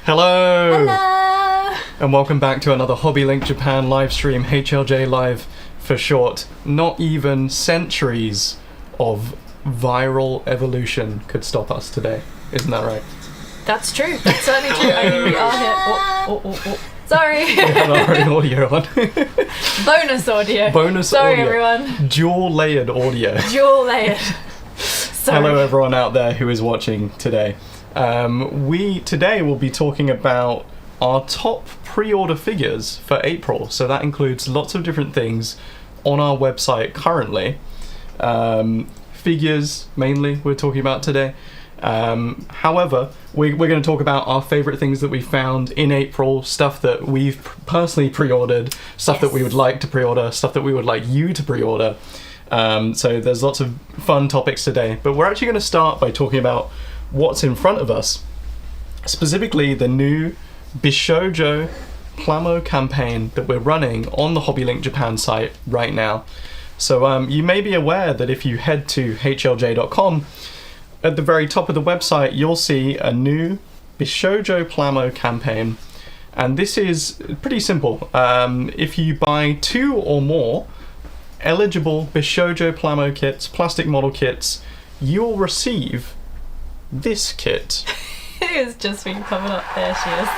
Hello! Hello! And welcome back to another HobbyLink Japan live stream, HLJ Live for short. Not even centuries of viral evolution could stop us today. Isn't that right? That's true. That's certainly true. I mean, we are here. Sorry. We have our own audio on. Bonus audio. Bonus Sorry, audio. everyone. Dual layered audio. Dual layered. Sorry. Hello everyone out there who is watching today. We today will be talking about our top pre-order figures for April. So that includes lots of different things on our website currently. Figures mainly we're talking about today. However, we're going to talk about our favorite things that we found in April, stuff that we've personally pre-ordered, stuff that we would like to pre-order, stuff that we would like you to pre-order. So there's lots of fun topics today, but we're actually going to start by talking about what's in front of us, specifically the new Bishojo Plamo campaign that we're running on the HobbyLink Japan site right now. So you may be aware that if you head to hlj.com, at the very top of the website you'll see a new Bishojo Plamo campaign, and this is pretty simple. If you buy 2 or more eligible Bishojo Plamo kits, plastic model kits, you'll receive this kit. It has just been coming up. There she is.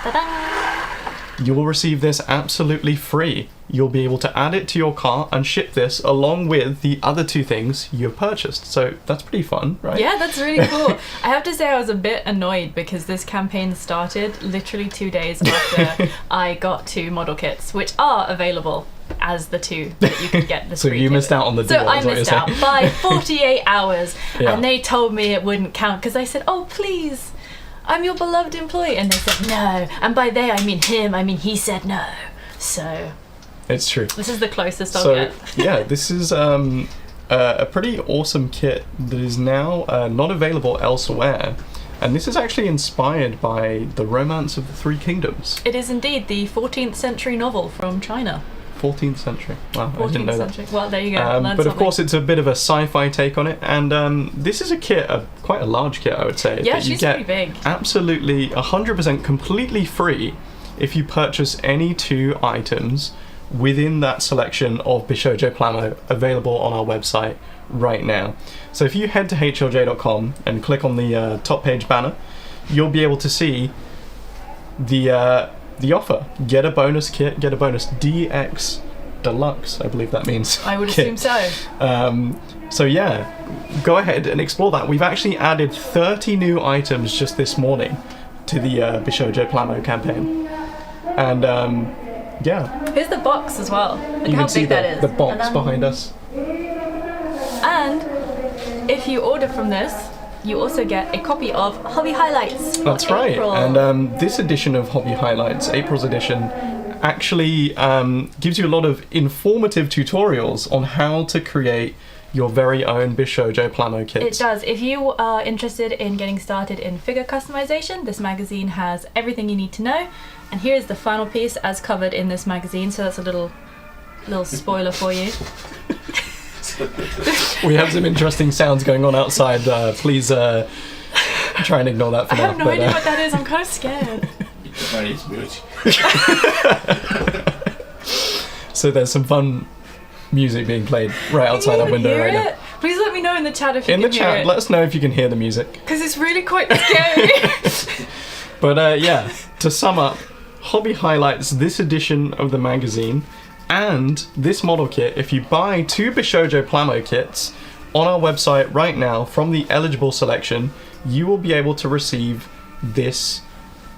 Ta-da! You will receive this absolutely free. You'll be able to add it to your cart and ship this along with the other 2 things you've purchased. So that's pretty fun, right? Yeah, that's really cool. I have to say I was a bit annoyed because this campaign started literally 2 days after I got 2 model kits, which are available as the 2 that you can get this So you missed out on the deal. So I missed out by 48 hours. Yeah. And they told me it wouldn't count because I said, oh please, I'm your beloved employee. And they said no. And by they I mean him. I mean he said no. So it's true. this is the closest I'll get. Yeah, this is a pretty awesome kit that is now not available elsewhere. And this is actually inspired by the Romance of the Three Kingdoms. It is indeed the 14th century novel from China. 14th century. Wow, 14th I didn't know century. that. Well, there you go. But of course, it's a bit of a sci-fi take on it, and this is a kit, quite a large kit, I would say. Yeah, that you she's get pretty big. Absolutely 100% completely free if you purchase any 2 items within that selection of Bishojo Plamo available on our website right now. So if you head to hlj.com and click on the top page banner, you'll be able to see the offer. Get a bonus kit, get a bonus DX Deluxe, I believe that means. I would kit. assume so. So yeah, go ahead and explore that. We've actually added 30 new items just this morning to the Bishojo Plamo campaign. And yeah. Here's the box as well. Look You how can see big that is. the box behind us. And if you order from this, you also get a copy of Hobby Highlights. That's for right. April. And this edition of Hobby Highlights, April's edition, actually gives you a lot of informative tutorials on how to create your very own Bishojo Plamo kits. It does. If you are interested in getting started in figure customization, this magazine has everything you need to know. And here's the final piece as covered in this magazine, so that's a little spoiler for you. We have some interesting sounds going on outside. Please try and ignore that for I now. have no idea what that is. I'm kind of scared. So there's some fun music being played right outside our window right now. Please let me know in the chat if you In can the hear chat, it. let us know if you can hear the music. Because it's really quite scary. But yeah, to sum up, Hobby Highlights this edition of the magazine and this model kit. If you buy 2 Bishojo Plamo kits on our website right now from the eligible selection, you will be able to receive this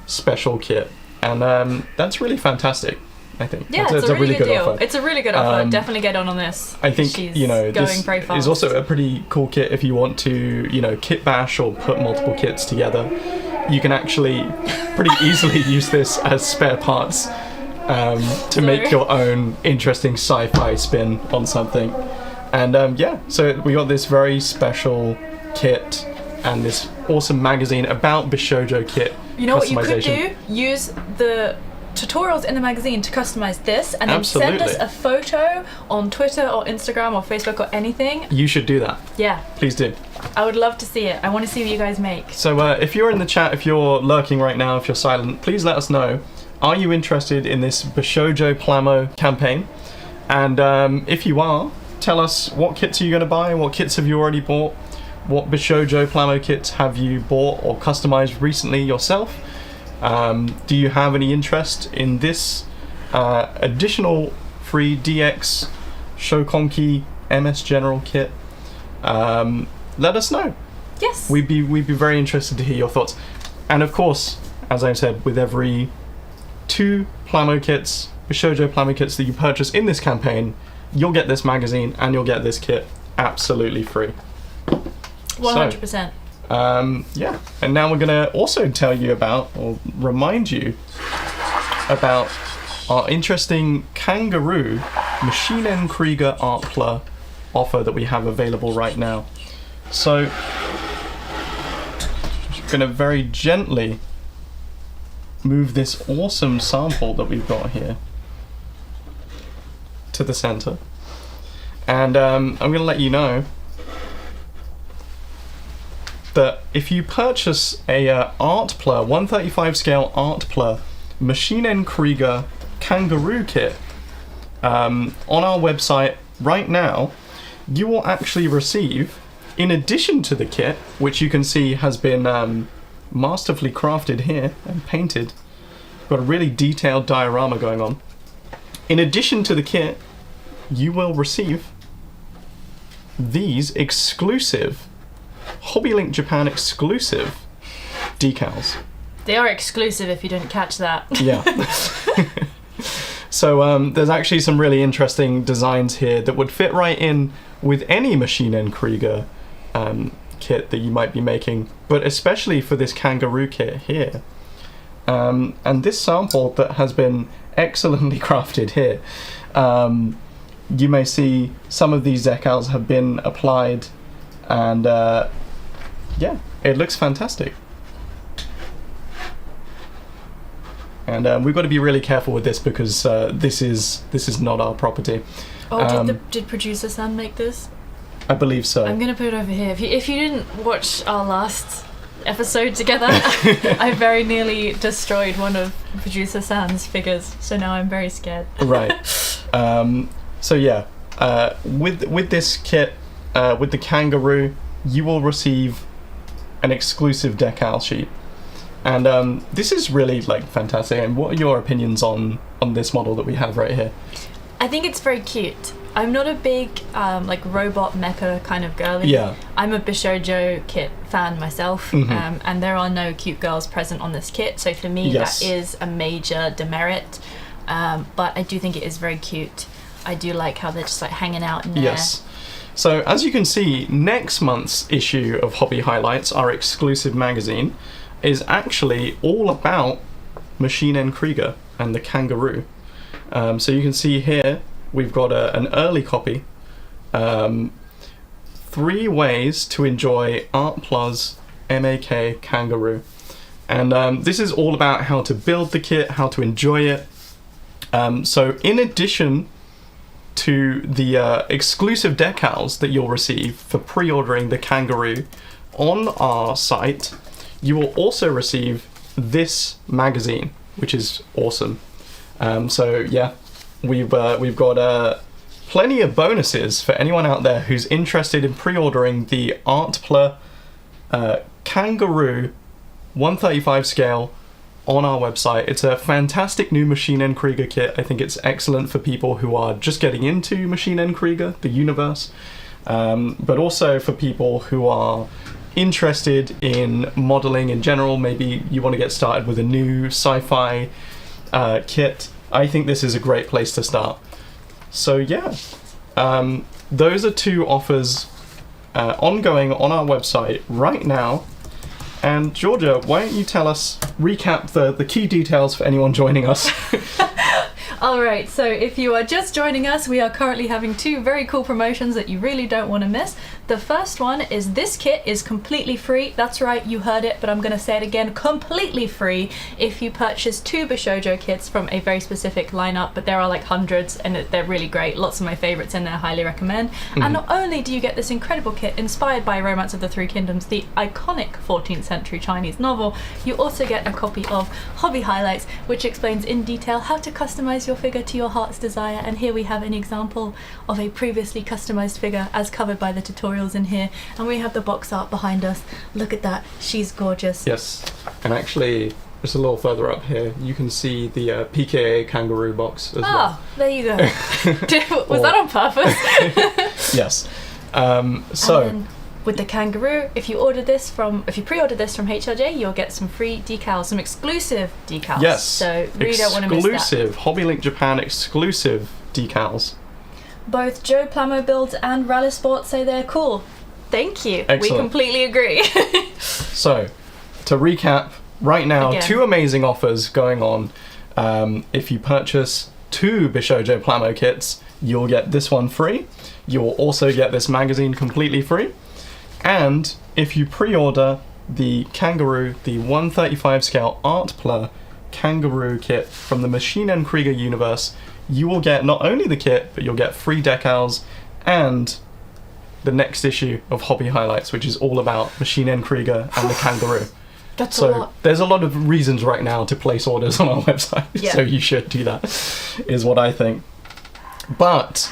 special kit. And that's really fantastic, I think. Yeah, it's a really good deal. offer. It's a really good offer. Definitely get on this. I think, She's this going very fast. is also a pretty cool kit if you want to, kit bash or put multiple kits together. You can actually pretty easily use this as spare parts to make your own interesting sci-fi spin on something. And yeah, so we got this very special kit and this awesome magazine about Bishojo kit customization. You know what you could do? Use the tutorials in the magazine to customize this and then send us a photo on Twitter or Instagram or Facebook or anything. You should do that. Yeah. Please do. I would love to see it. I want to see what you guys make. So if you're in the chat, if you're lurking right now, if you're silent, please let us know. Are you interested in this Bishojo Plamo campaign? And if you are, tell us what kits are you going to buy, what kits have you already bought, what Bishojo Plamo kits have you bought or customized recently yourself? Do you have any interest in this additional free DX Shokonki MS General kit? Let us know. Yes. We'd be very interested to hear your thoughts. And of course, as I said, with every 2 Plamo kits, Bishojo Plamo kits that you purchase in this campaign, you'll get this magazine and you'll get this kit absolutely free. 100%. Yeah, and now we're going to also tell you about, or remind you about our interesting Kangaroo Maschinen Krieger Artpler offer that we have available right now. So, I'm going to very gently move this awesome sample that we've got here to the center. And I'm going to let you know that if you purchase a Artpler, 135 scale Artpler Maschinen Krieger Kangaroo kit on our website right now, you will actually receive, in addition to the kit, which you can see has been masterfully crafted here and painted, got a really detailed diorama going on. In addition to the kit, you will receive these exclusive HobbyLink Japan exclusive decals. They are exclusive if you didn't catch that. Yeah. So there's actually some really interesting designs here that would fit right in with any Maschinen Krieger kit that you might be making, but especially for this Kangaroo kit here. And this sample that has been excellently crafted here, you may see some of these decals have been applied, and yeah, it looks fantastic. And we've got to be really careful with this because this is not our property. Oh, did producer Sam make this? I believe so. I'm gonna put it over here. If you didn't watch our last episode together, I very nearly destroyed one of producer Sam's figures, so now I'm very scared. Right. So yeah, with this kit, with the Kangaroo, you will receive an exclusive decal sheet, and this is really like fantastic. And what are your opinions on this model that we have right here? I think it's very cute. I'm not a big like robot mecha kind of girly. Yeah. I'm a Bishojo kit fan myself, and there are no cute girls present on this kit, so for me Yes. that is a major demerit. But I do think it is very cute. I do like how they're just like hanging out in there. Yes. So as you can see, next month's issue of Hobby Highlights, our exclusive magazine, is actually all about Maschinen Krieger and the Kangaroo. So you can see here we've got an early copy. 3 ways to enjoy Artpler's MAK Kangaroo. And this is all about how to build the kit, how to enjoy it. So in addition to the exclusive decals that you'll receive for pre-ordering the Kangaroo on our site, you will also receive this magazine, which is awesome. So yeah, we've got plenty of bonuses for anyone out there who's interested in pre-ordering the Artpler Kangaroo 135 scale on our website. It's a fantastic new Maschinen Krieger kit. I think it's excellent for people who are just getting into Maschinen Krieger, the universe, but also for people who are interested in modeling in general. Maybe you want to get started with a new sci-fi kit. I think this is a great place to start. So yeah, those are 2 offers ongoing on our website right now. And Georgia, why don't you recap the key details for anyone joining us? Alright, so if you are just joining us, we are currently having two very cool promotions that you really don't want to miss. The first one is this kit is completely free. That's right, you heard it, but I'm going to say it again, completely free if you purchase 2 Bishojo kits from a very specific lineup, but there are like hundreds and they're really great. Lots of my favorites in there, highly recommend. And not only do you get this incredible kit inspired by Romance of the Three Kingdoms, the iconic 14th century Chinese novel, you also get a copy of Hobby Highlights, which explains in detail how to customize your figure to your heart's desire. And here we have an example of a previously customized figure as covered by the tutorials in here, and we have the box art behind us. Look at that, she's gorgeous. Yes, and actually just a little further up here you can see the PKA Kangaroo box as well. There you go. Was that on purpose? Yes. And then with the Kangaroo, if you pre-order this from HLJ, you'll get some free decals, some exclusive decals. Yes. So really don't want to miss that. Exclusive HobbyLink Japan exclusive decals. Both Joe Plamo Builds and Rally Sport say they're cool. Thank you. Excellent. We completely agree. So, to recap, right now, Again. 2 amazing offers going on. If you purchase 2 Bishojo Plamo kits, you'll get this one free. You'll also get this magazine completely free. And if you pre-order the Kangaroo, the 135 scale Art Plur Kangaroo kit from the Machine and Krieger universe, you will get not only the kit, but you'll get free decals and the next issue of Hobby Highlights, which is all about Machine and Krieger and the Kangaroo. That's a So lot. there's a lot of reasons right now to place orders on our website, Yeah. so you should do that, is what I think. But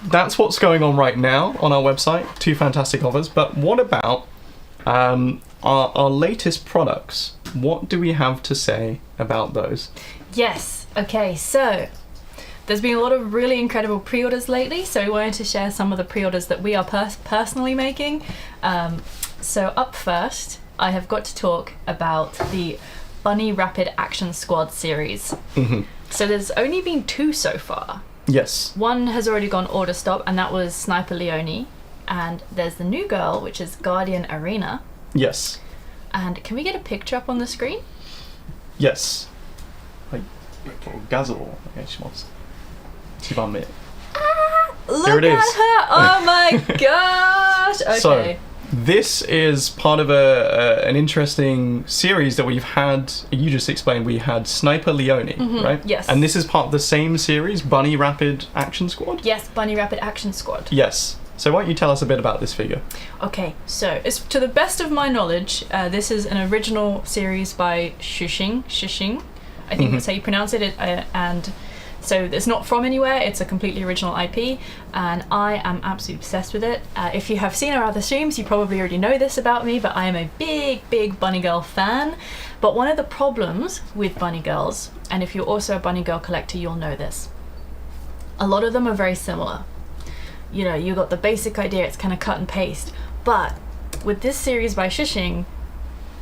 that's what's going on right now on our website, 2 fantastic offers. But what about our latest products? What do we have to say about those? Yes. Okay, so there's been a lot of really incredible pre-orders lately, so we wanted to share some of the pre-orders that we are personally making. So up first, I have got to talk about the Bunny Rapid Action Squad series. So there's only been 2 so far. Yes. One has already gone order stop, and that was Sniper Leone. And there's the new girl, which is Guardian Arena. Yes. And can we get a picture up on the screen? Yes. Like, Gazel, okay, she wants. Look Here it at is. her! Oh my gosh! Okay. So, this is part of an interesting series that we've had. You just explained we had Sniper Leone, right? Yes. And this is part of the same series, Bunny Rapid Action Squad? Yes, Bunny Rapid Action Squad. Yes. So why don't you tell us a bit about this figure? Okay, so it's, to the best of my knowledge, this is an original series by Shishing. I think that's how you pronounce it. And so it's not from anywhere, it's a completely original IP, and I am absolutely obsessed with it. If you have seen our other streams, you probably already know this about me, but I am a big Bunny Girl fan. But one of the problems with Bunny Girls, and if you're also a Bunny Girl collector, you'll know this, a lot of them are very similar. You know, you got the basic idea, it's kind of cut and paste. But with this series by Shishing,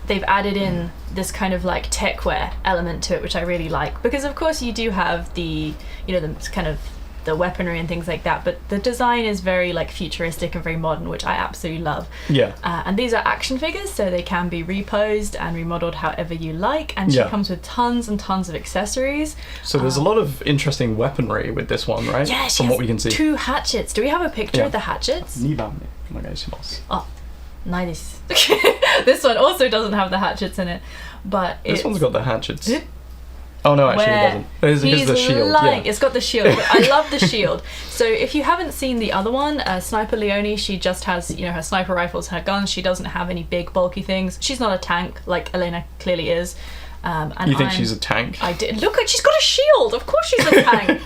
they've added in this kind of like techwear element to it, which I really like, because of course you do have the, you know, the kind of the weaponry and things like that, but the design is very like futuristic and very modern, which I absolutely love. Yeah. And these are action figures, so they can be reposed and remodeled however you like, and she comes with tons and tons of accessories. So there's a lot of interesting weaponry with this one, right? Yeah, From what we can see. 2 hatchets. Do we have a picture of the hatchets? 2番目お願いします. Oh, nice. This one also doesn't have the hatchets in it, but This it's, one's got the hatchets. Oh no, actually where it doesn't. Here's the shield. lying. Yeah. It's got the shield. But I love the shield. So if you haven't seen the other one, Sniper Leone, she just has, you know, her sniper rifles, her guns. She doesn't have any big bulky things. She's not a tank like Elena clearly is. And You think she's a tank? I did. Look, she's got a shield. Of course she's a tank.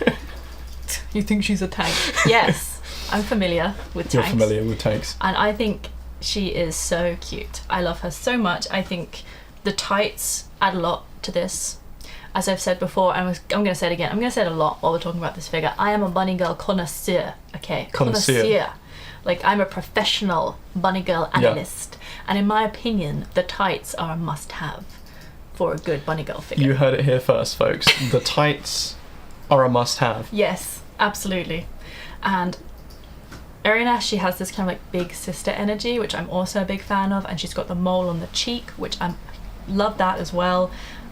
You think she's a tank? Yes, I'm familiar with tanks. You're familiar with tanks. And I think she is so cute. I love her so much. I think the tights add a lot to this. As I've said before, I'm going to say it again. I'm going to say it a lot while we're talking about this figure. I am a Bunny Girl connoisseur. Okay, Connoisseur. Like, I'm a professional Bunny Girl analyst. And in my opinion, the tights are a must-have for a good Bunny Girl figure. You heard it here first, folks. The tights are a must-have. Yes, absolutely. And Erina, she has this kind of like big sister energy, which I'm also a big fan of, and she's got the mole on the cheek, which I love that as well.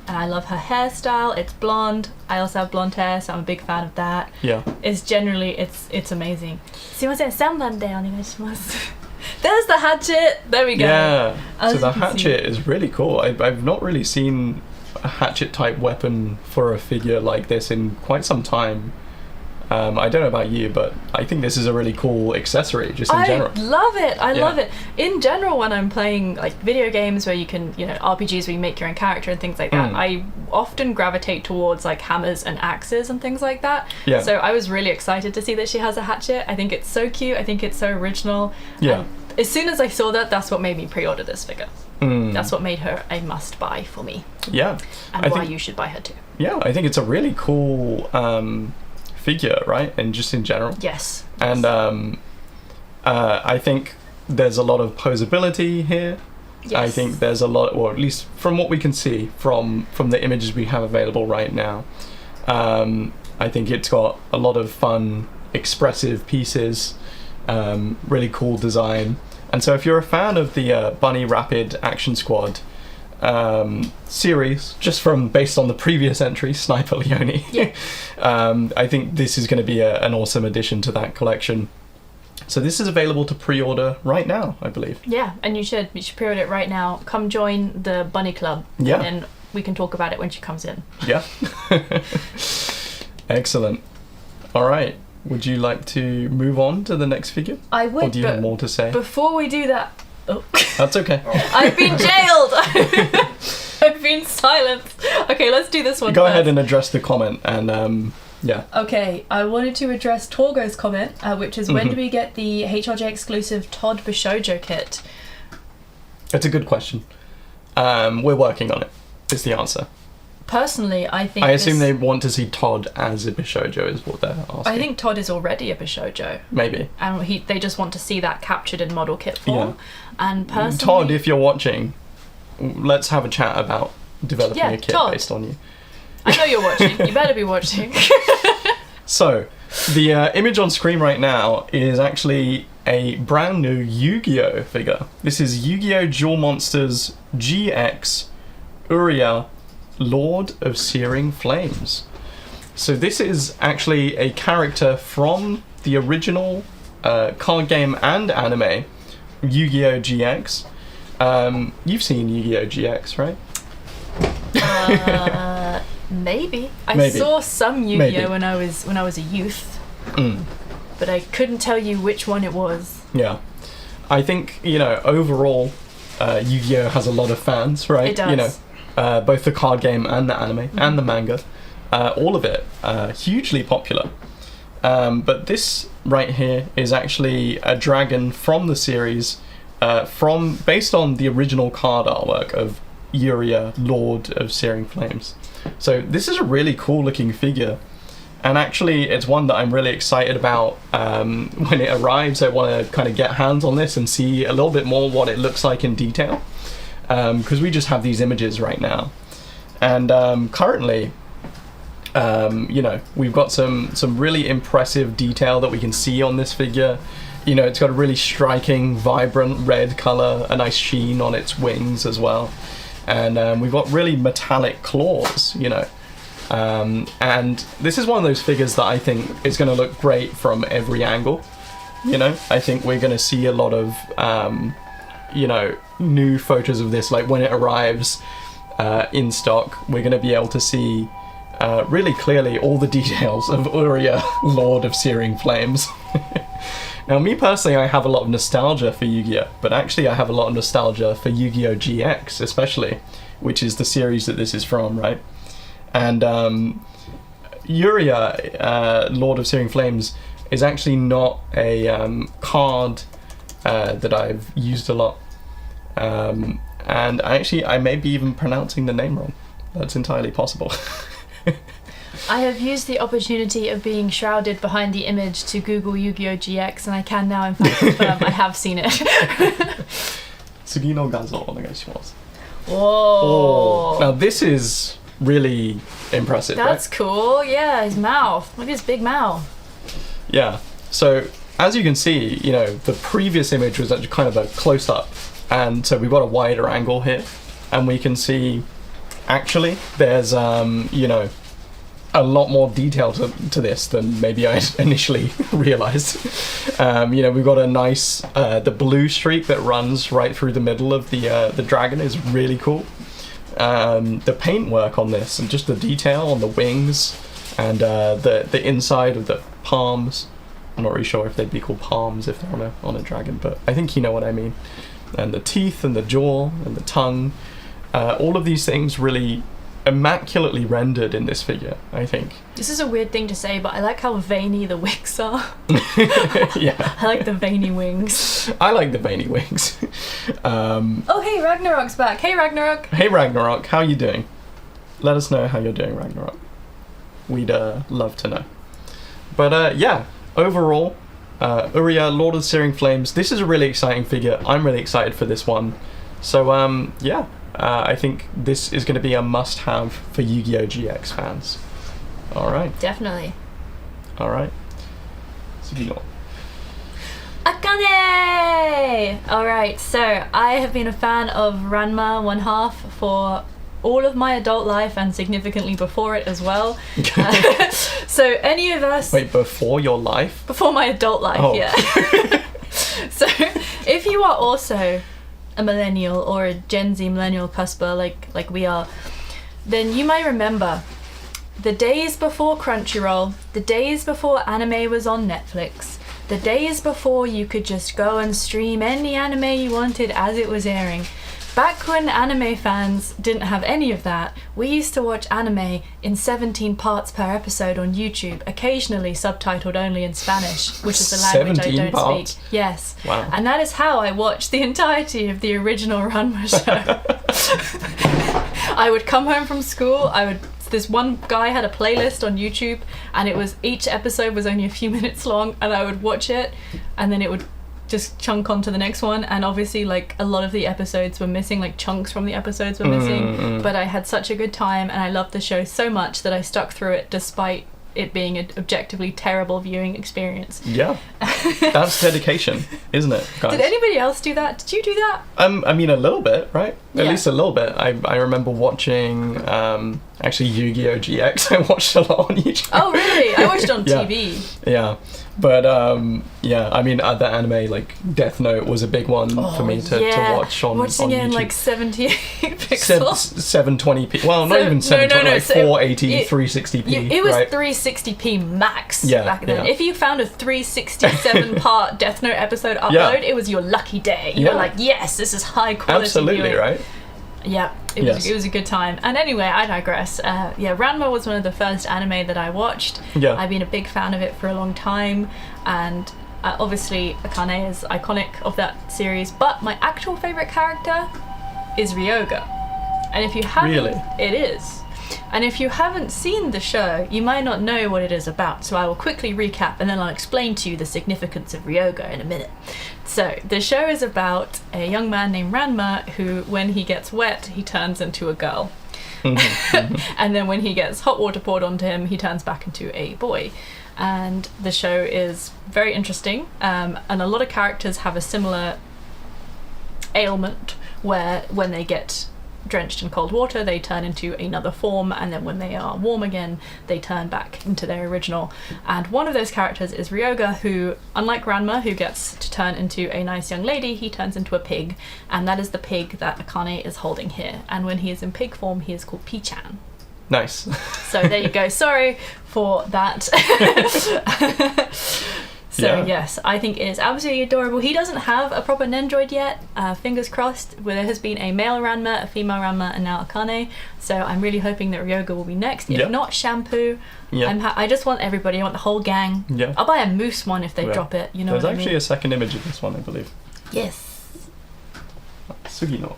and I love her hairstyle. It's blonde. I also have blonde hair, so I'm a big fan of that. Yeah. It's generally, it's amazing. すいません、3番でお願いします。There's the hatchet. There we go. Yeah. As So the you can hatchet is really cool. I've not really seen a hatchet type weapon for a figure like this in quite some time. I don't know about you, but I think this is a really cool accessory just in general. I love it. I Yeah. love it. In general, when I'm playing like video games where you can, RPGs where you make your own character and things like that, I often gravitate towards like hammers and axes and things like that. Yeah. So I was really excited to see that she has a hatchet. I think it's so cute. I think it's so original. Yeah. And as soon as I saw that, that's what made me pre-order this figure. That's what made her a must-buy for me. Yeah. And why you should buy her too. Yeah, I think it's a really cool figure, right? And just in general. Yes. And I think there's a lot of posability here. Yes. I think there's a lot, or at least from what we can see from the images we have available right now, I think it's got a lot of fun, expressive pieces, really cool design. And so if you're a fan of the Bunny Rapid Action Squad series, just based on the previous entry, Sniper Leone, yeah. I think this is going to be an awesome addition to that collection. So this is available to pre-order right now, I believe. Yeah, and you should pre-order it right now. Come join the Bunny Club. Yeah. And then we can talk about it when she comes in. Yeah. Excellent. All right. Would you like to move on to the next figure? I would, or do you have more to say? Before we do that... Oh. That's okay. I've been jailed! I've been silenced. Okay, let's do this one Go first. ahead and address the comment and yeah. Okay, I wanted to address Torgo's comment, which is when do we get the HRJ exclusive Todd Bishojo kit? It's a good question. We're working on it, is the answer. Personally, I think I assume they want to see Todd as a Bishojo is what they're asking. I think Todd is already a Bishojo. Maybe. And they just want to see that captured in model kit form. Yeah. And personally... Todd, if you're watching, let's have a chat about developing a kit Todd. based on you. I know you're watching. You better be watching. So, the image on screen right now is actually a brand new Yu-Gi-Oh figure. This is Yu-Gi-Oh! Duel Monsters GX Uriah, Lord of Searing Flames. So this is actually a character from the original card game and anime, Yu-Gi-Oh! GX. You've seen Yu-Gi-Oh! GX, right? Maybe. Maybe. I saw some Yu-Gi-Oh! Maybe. when I was a youth. But I couldn't tell you which one it was. Yeah. I think, overall, Yu-Gi-Oh! Has a lot of fans, right? It does. Both the card game and the anime and the manga. All of it hugely popular. But this right here is actually a dragon from the series, based on the original card artwork of Uriah, Lord of Searing Flames. So this is a really cool looking figure. And actually, it's one that I'm really excited about. When it arrives, I want to kind of get hands on this and see a little bit more what it looks like in detail. Because we just have these images right now. And currently, we've got some really impressive detail that we can see on this figure. It's got a really striking, vibrant red color, a nice sheen on its wings as well. And we've got really metallic claws, and this is one of those figures that I think is going to look great from every angle. I think we're going to see a lot of, new photos of this. Like when it arrives in stock, we're going to be able to see really clearly all the details of Uriah, Lord of Searing Flames. Now, me personally, I have a lot of nostalgia for Yu-Gi-Oh! But actually I have a lot of nostalgia for Yu-Gi-Oh! GX, especially, which is the series that this is from, right? And Uriah, Lord of Searing Flames, is actually not a card that I've used a lot. And I may be even pronouncing the name wrong. That's entirely possible. I have used the opportunity of being shrouded behind the image to Google Yu-Gi-Oh! GX, and I can now in fact confirm I have seen it. 次の画像お願いします. Whoa! Now this is really impressive, That's right? cool. Yeah, his mouth. Look at his big mouth. Yeah. So as you can see, the previous image was actually kind of a close-up, and so we've got a wider angle here, and we can see actually, there's a lot more detail to this than maybe I initially realized. We've got a nice the blue streak that runs right through the middle of the dragon is really cool. The paintwork on this and just the detail on the wings and the inside of the palms. I'm not really sure if they'd be called palms if they're on a dragon, but I think you know what I mean. And the teeth and the jaw and the tongue, all of these things really immaculately rendered in this figure, I think. This is a weird thing to say, but I like how veiny the wings are. Yeah. I like the veiny wings. I like the veiny wings. Oh, hey, Ragnarok's back. Hey, Ragnarok. Hey, Ragnarok, how you doing? Let us know how you're doing, Ragnarok. We'd love to know. But overall, Uriah, Lord of the Searing Flames, this is a really exciting figure. I'm really excited for this one. So, I think this is going to be a must-have for Yu-Gi-Oh! GX fans. All right. Definitely. All right. Akane! Alright, so I have been a fan of Ranma 1/2 for all of my adult life and significantly before it as well. So any of us... Wait, before your life? Before my adult life, oh. Yeah. So if you are also a millennial or a Gen Z millennial cusper like we are, then you might remember the days before Crunchyroll, the days before anime was on Netflix, the days before you could just go and stream any anime you wanted as it was airing. Back when anime fans didn't have any of that, we used to watch anime in 17 parts per episode on YouTube, occasionally subtitled only in Spanish, which is a language I don't parts? speak. Yes. Wow. And that is how I watched the entirety of the original Ranma show. I would come home from school, this one guy had a playlist on YouTube, and each episode was only a few minutes long, and I would watch it, and then it would just chunk onto the next one, and obviously like a lot of the episodes were missing, like chunks from the episodes were missing, but I had such a good time and I loved the show so much that I stuck through it despite it being an objectively terrible viewing experience. Yeah, that's dedication, isn't it, guys? Did anybody else do that? Did you do that? I mean, a little bit, right? At Yeah. least a little bit. I remember watching actually Yu-Gi-Oh! GX. I watched a lot on YouTube. Oh really? I watched it on Yeah. TV. Yeah, but I mean, the anime like Death Note was a big one for me to watch on watching it in YouTube. like 78 pixels. 720p. Well, not even 720, like 480, 360p. It was right? 360p max back then. Yeah. If you found a 367 part Death Note episode upload, it was your lucky day. You were like, yes, this is high quality. Absolutely, viewing. right? Yeah, it was a good time. And anyway, I digress. Ranma was one of the first anime that I watched. Yeah. I've been a big fan of it for a long time, and obviously Akane is iconic of that series, but my actual favourite character is Ryoga. And if you haven't... Really? It is. And if you haven't seen the show, you might not know what it is about, so I will quickly recap and then I'll explain to you the significance of Ryoga in a minute. So, the show is about a young man named Ranma who, when he gets wet, he turns into a girl. And then when he gets hot water poured onto him, he turns back into a boy. And the show is very interesting, and a lot of characters have a similar ailment where when they get drenched in cold water they turn into another form, and then when they are warm again they turn back into their original. And one of those characters is Ryoga, who, unlike Ranma, who gets to turn into a nice young lady, he turns into a pig, and that is the pig that Akane is holding here. And when he is in pig form he is called Pichan. Nice. So there you go. Sorry for that. So yes, I think it is absolutely adorable. He doesn't have a proper Nendroid yet, fingers crossed, where there has been a male Ranma, a female Ranma, and now Akane. So I'm really hoping that Ryoga will be next. If not Shampoo, I just want everybody, I want the whole gang. Yeah. I'll buy a moose one if they drop it, you know. There's what I mean? actually a second image of this one, I believe. Yes. Sugino.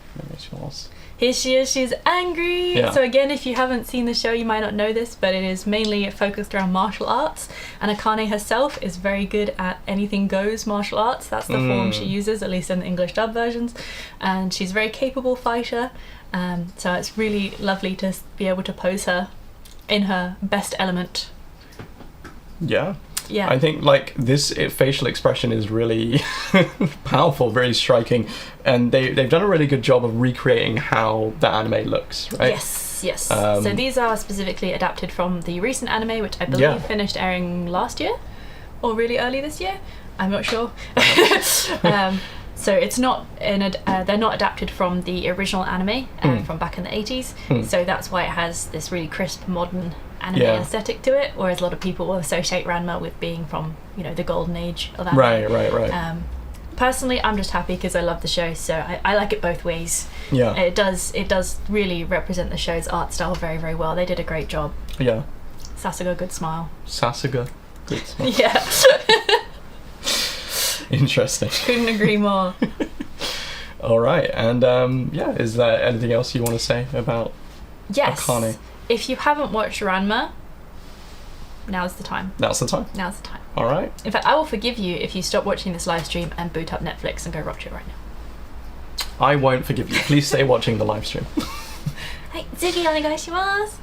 Here she is, she's angry. Yeah. So again, if you haven't seen the show, you might not know this, but it is mainly focused around martial arts, and Akane herself is very good at anything goes martial arts. That's the form she uses, at least in the English dub versions, and she's a very capable fighter, so it's really lovely to be able to pose her in her best element. Yeah. Yeah. I think like this facial expression is really powerful, very striking, and they've done a really good job of recreating how the anime looks, right? Yes. Yes. So these are specifically adapted from the recent anime, which I believe finished airing last year or really early this year. I'm not sure. So it's not they're not adapted from the original anime from back in the 80s. So that's why it has this really crisp modern anime aesthetic to it, whereas a lot of people will associate Ranma with being from, you know, the golden age of anime. Right. Personally, I'm just happy because I love the show, so I like it both ways. Yeah. It does really represent the show's art style very, very well. They did a great job. Yeah. Sasuga, good smile. Sasuga, good smile. Yeah. Interesting. Couldn't agree more. All right, and is there anything else you want to say about Akane? If you haven't watched Ranma, now's the time. Now's the time. All right. In fact, I will forgive you if you stop watching this live stream and boot up Netflix and go watch it right now. I won't forgive you. Please stay watching the live stream. Hey, Ziggy, onegaishimasu.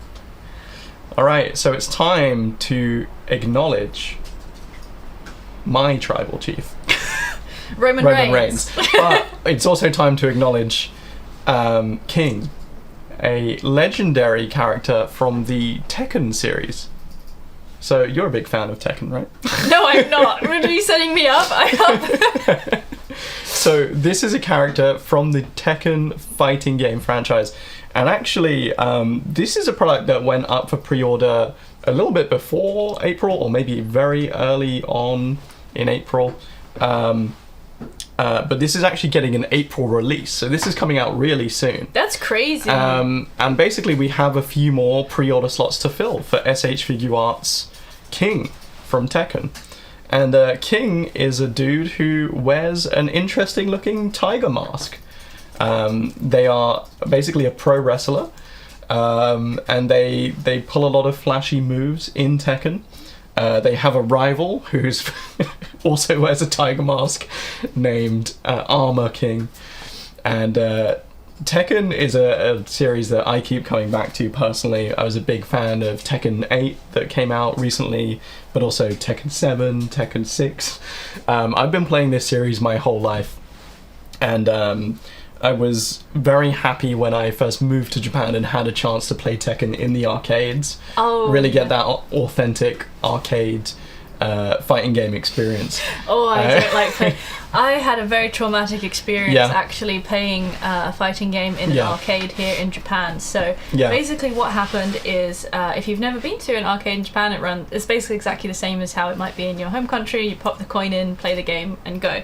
All right, so it's time to acknowledge my tribal chief, Roman Reigns. But it's also time to acknowledge King, a legendary character from the Tekken series. So you're a big fan of Tekken, right? No, I'm not. Are you setting me up? I am. So this is a character from the Tekken fighting game franchise. And actually, this is a product that went up for pre-order a little bit before April, or maybe very early on in April. But this is actually getting an April release, so this is coming out really soon. That's crazy. And basically we have a few more pre-order slots to fill for SH Figuarts King from Tekken. And King is a dude who wears an interesting looking tiger mask. They are basically a pro wrestler, and they pull a lot of flashy moves in Tekken. They have a rival who's also wears a tiger mask named Armor King. And Tekken is a series that I keep coming back to personally. I was a big fan of Tekken 8 that came out recently, but also Tekken 7, Tekken 6. I've been playing this series my whole life, and I was very happy when I first moved to Japan and had a chance to play Tekken in the arcades. Really get that authentic arcade fighting game experience. I don't like playing. I had a very traumatic experience actually playing a fighting game in an arcade here in Japan. So basically what happened is, if you've never been to an arcade in Japan, it's basically exactly the same as how it might be in your home country. You pop the coin in, play the game, and go.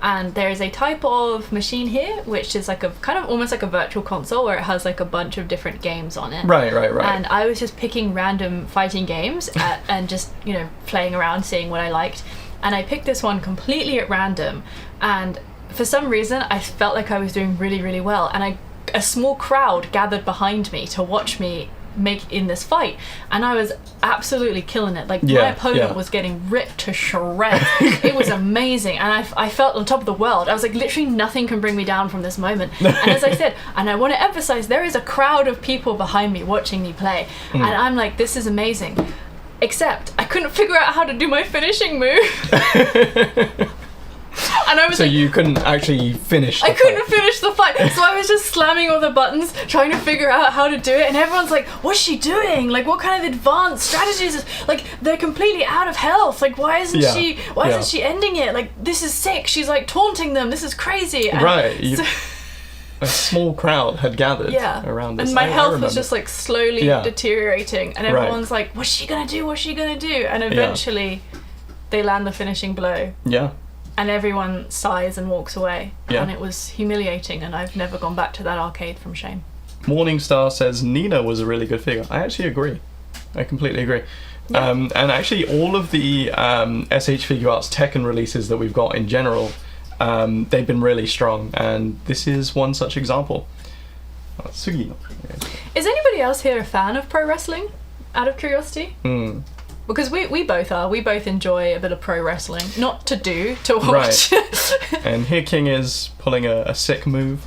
And there is a type of machine here which is like a kind of almost like a virtual console where it has like a bunch of different games on it. Right. And I was just picking random fighting games and just, you know, playing around, seeing what I liked. And I picked this one completely at random, and for some reason I felt like I was doing really, really well, and a small crowd gathered behind me to watch me make in this fight, and I was absolutely killing it. Like my opponent was getting ripped to shreds. It was amazing, and I felt on top of the world. I was like, literally nothing can bring me down from this moment. And as I said, and I want to emphasize, there is a crowd of people behind me watching me play, and I'm like, this is amazing. Except I couldn't figure out how to do my finishing move. And I was so you couldn't actually finish the I couldn't finish the fight, so I was just slamming all the buttons trying to figure out how to do it, and everyone's like, what's she doing? Like, what kind of advanced strategies is, like, they're completely out of health, like, why isn't she ending it? Like, this is sick, she's like taunting them, this is crazy. And a small crowd had gathered around this. And my health was just like slowly deteriorating, and everyone's like, what's she gonna do? And eventually they land the finishing blow. And everyone sighs and walks away. And it was humiliating, and I've never gone back to that arcade from shame. Morningstar says Nina was a really good figure. I actually agree. I completely agree. And actually all of the SH Figuarts Tekken releases that we've got in general, they've been really strong, and this is one such example. Sugi. Is anybody else here a fan of pro wrestling, out of curiosity? Because we both are. We both enjoy a bit of pro wrestling. Not to do, to watch. Right. And here King is pulling a sick move.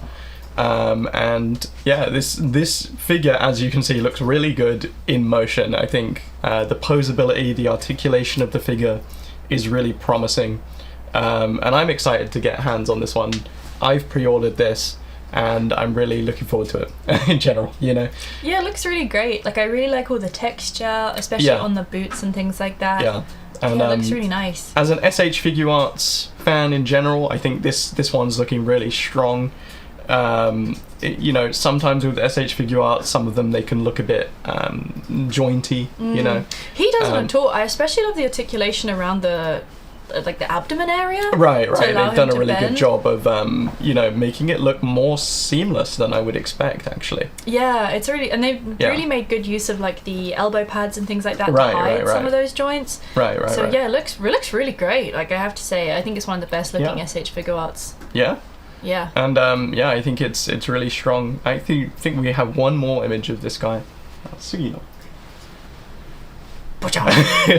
And yeah, this figure, as you can see, looks really good in motion. I think the posability, the articulation of the figure is really promising. And I'm excited to get hands on this one. I've pre-ordered this. and I'm really looking forward to it in general, you know. Yeah, it looks really great. Like, I really like all the texture, especially on the boots and things like that. Yeah. And, it looks really nice. As an SH Figure Arts fan in general, I think this one's looking really strong. You know, sometimes with SH Figure Arts, some of them, they can look a bit jointy, you know. He doesn't at all. I especially love the articulation around the abdomen area. Right. They've done a really bend. good job of, you know, making it look more seamless than I would expect, actually. Yeah, it's really, and they've really made good use of like the elbow pads and things like that to hide some of those joints. Right. So yeah, it looks really great. Like, I have to say, I think it's one of the best looking SH Figure Arts. Yeah. Yeah. And I think it's really strong. I think we have one more image of this guy. Sugino.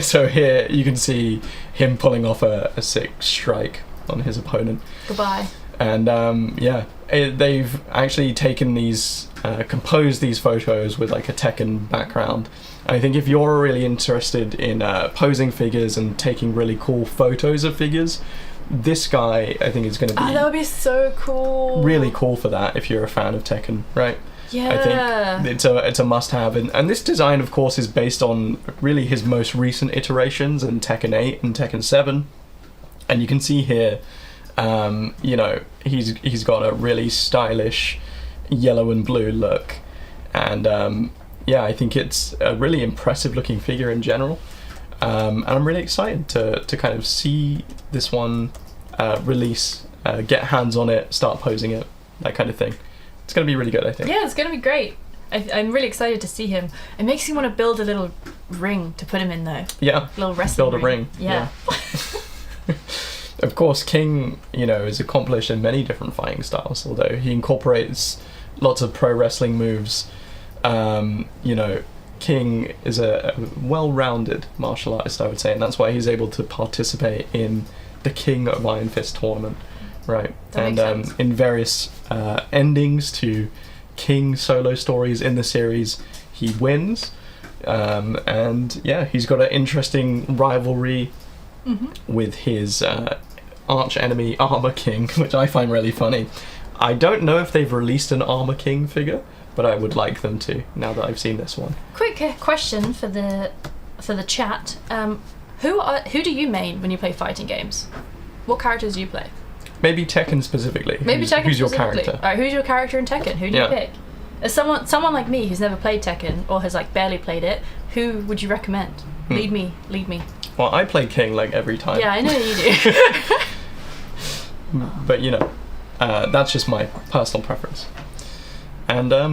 So here you can see him pulling off a sick strike on his opponent. Goodbye. And they've actually taken these, composed these photos with like a Tekken background. And I think if you're really interested in posing figures and taking really cool photos of figures, this guy I think is going to be that would be so cool. Really cool for that if you're a fan of Tekken, right? Yeah. I think it's a must-have, and this design, of course, is based on really his most recent iterations in Tekken 8 and Tekken 7, and you can see here, you know, he's got a really stylish yellow and blue look, and I think it's a really impressive-looking figure in general, and I'm really excited to kind of see this one release, get hands on it, start posing it, that kind of thing. It's going to be really good, I think. Yeah, it's going to be great. I'm really excited to see him. It makes me want to build a little ring to put him in, though. Yeah. A little wrestling build a ring. Yeah. Of course, King, you know, is accomplished in many different fighting styles, although he incorporates lots of pro wrestling moves. You know, King is a well-rounded martial artist, I would say, and that's why he's able to participate in the King of Iron Fist tournament. Right, and in various endings to King solo stories in the series, he wins, and yeah, he's got an interesting rivalry with his arch enemy Armor King, which I find really funny. I don't know if they've released an Armor King figure, but I would like them to now that I've seen this one. Quick question for the chat: who do you main when you play fighting games? What characters do you play? Maybe Tekken specifically. Who's your character? Alright, who's your character in Tekken? Who do you pick? As someone like me who's never played Tekken or has like barely played it, who would you recommend? Lead me. Well, I play King like every time. Yeah, I know you do. But you know, that's just my personal preference. And I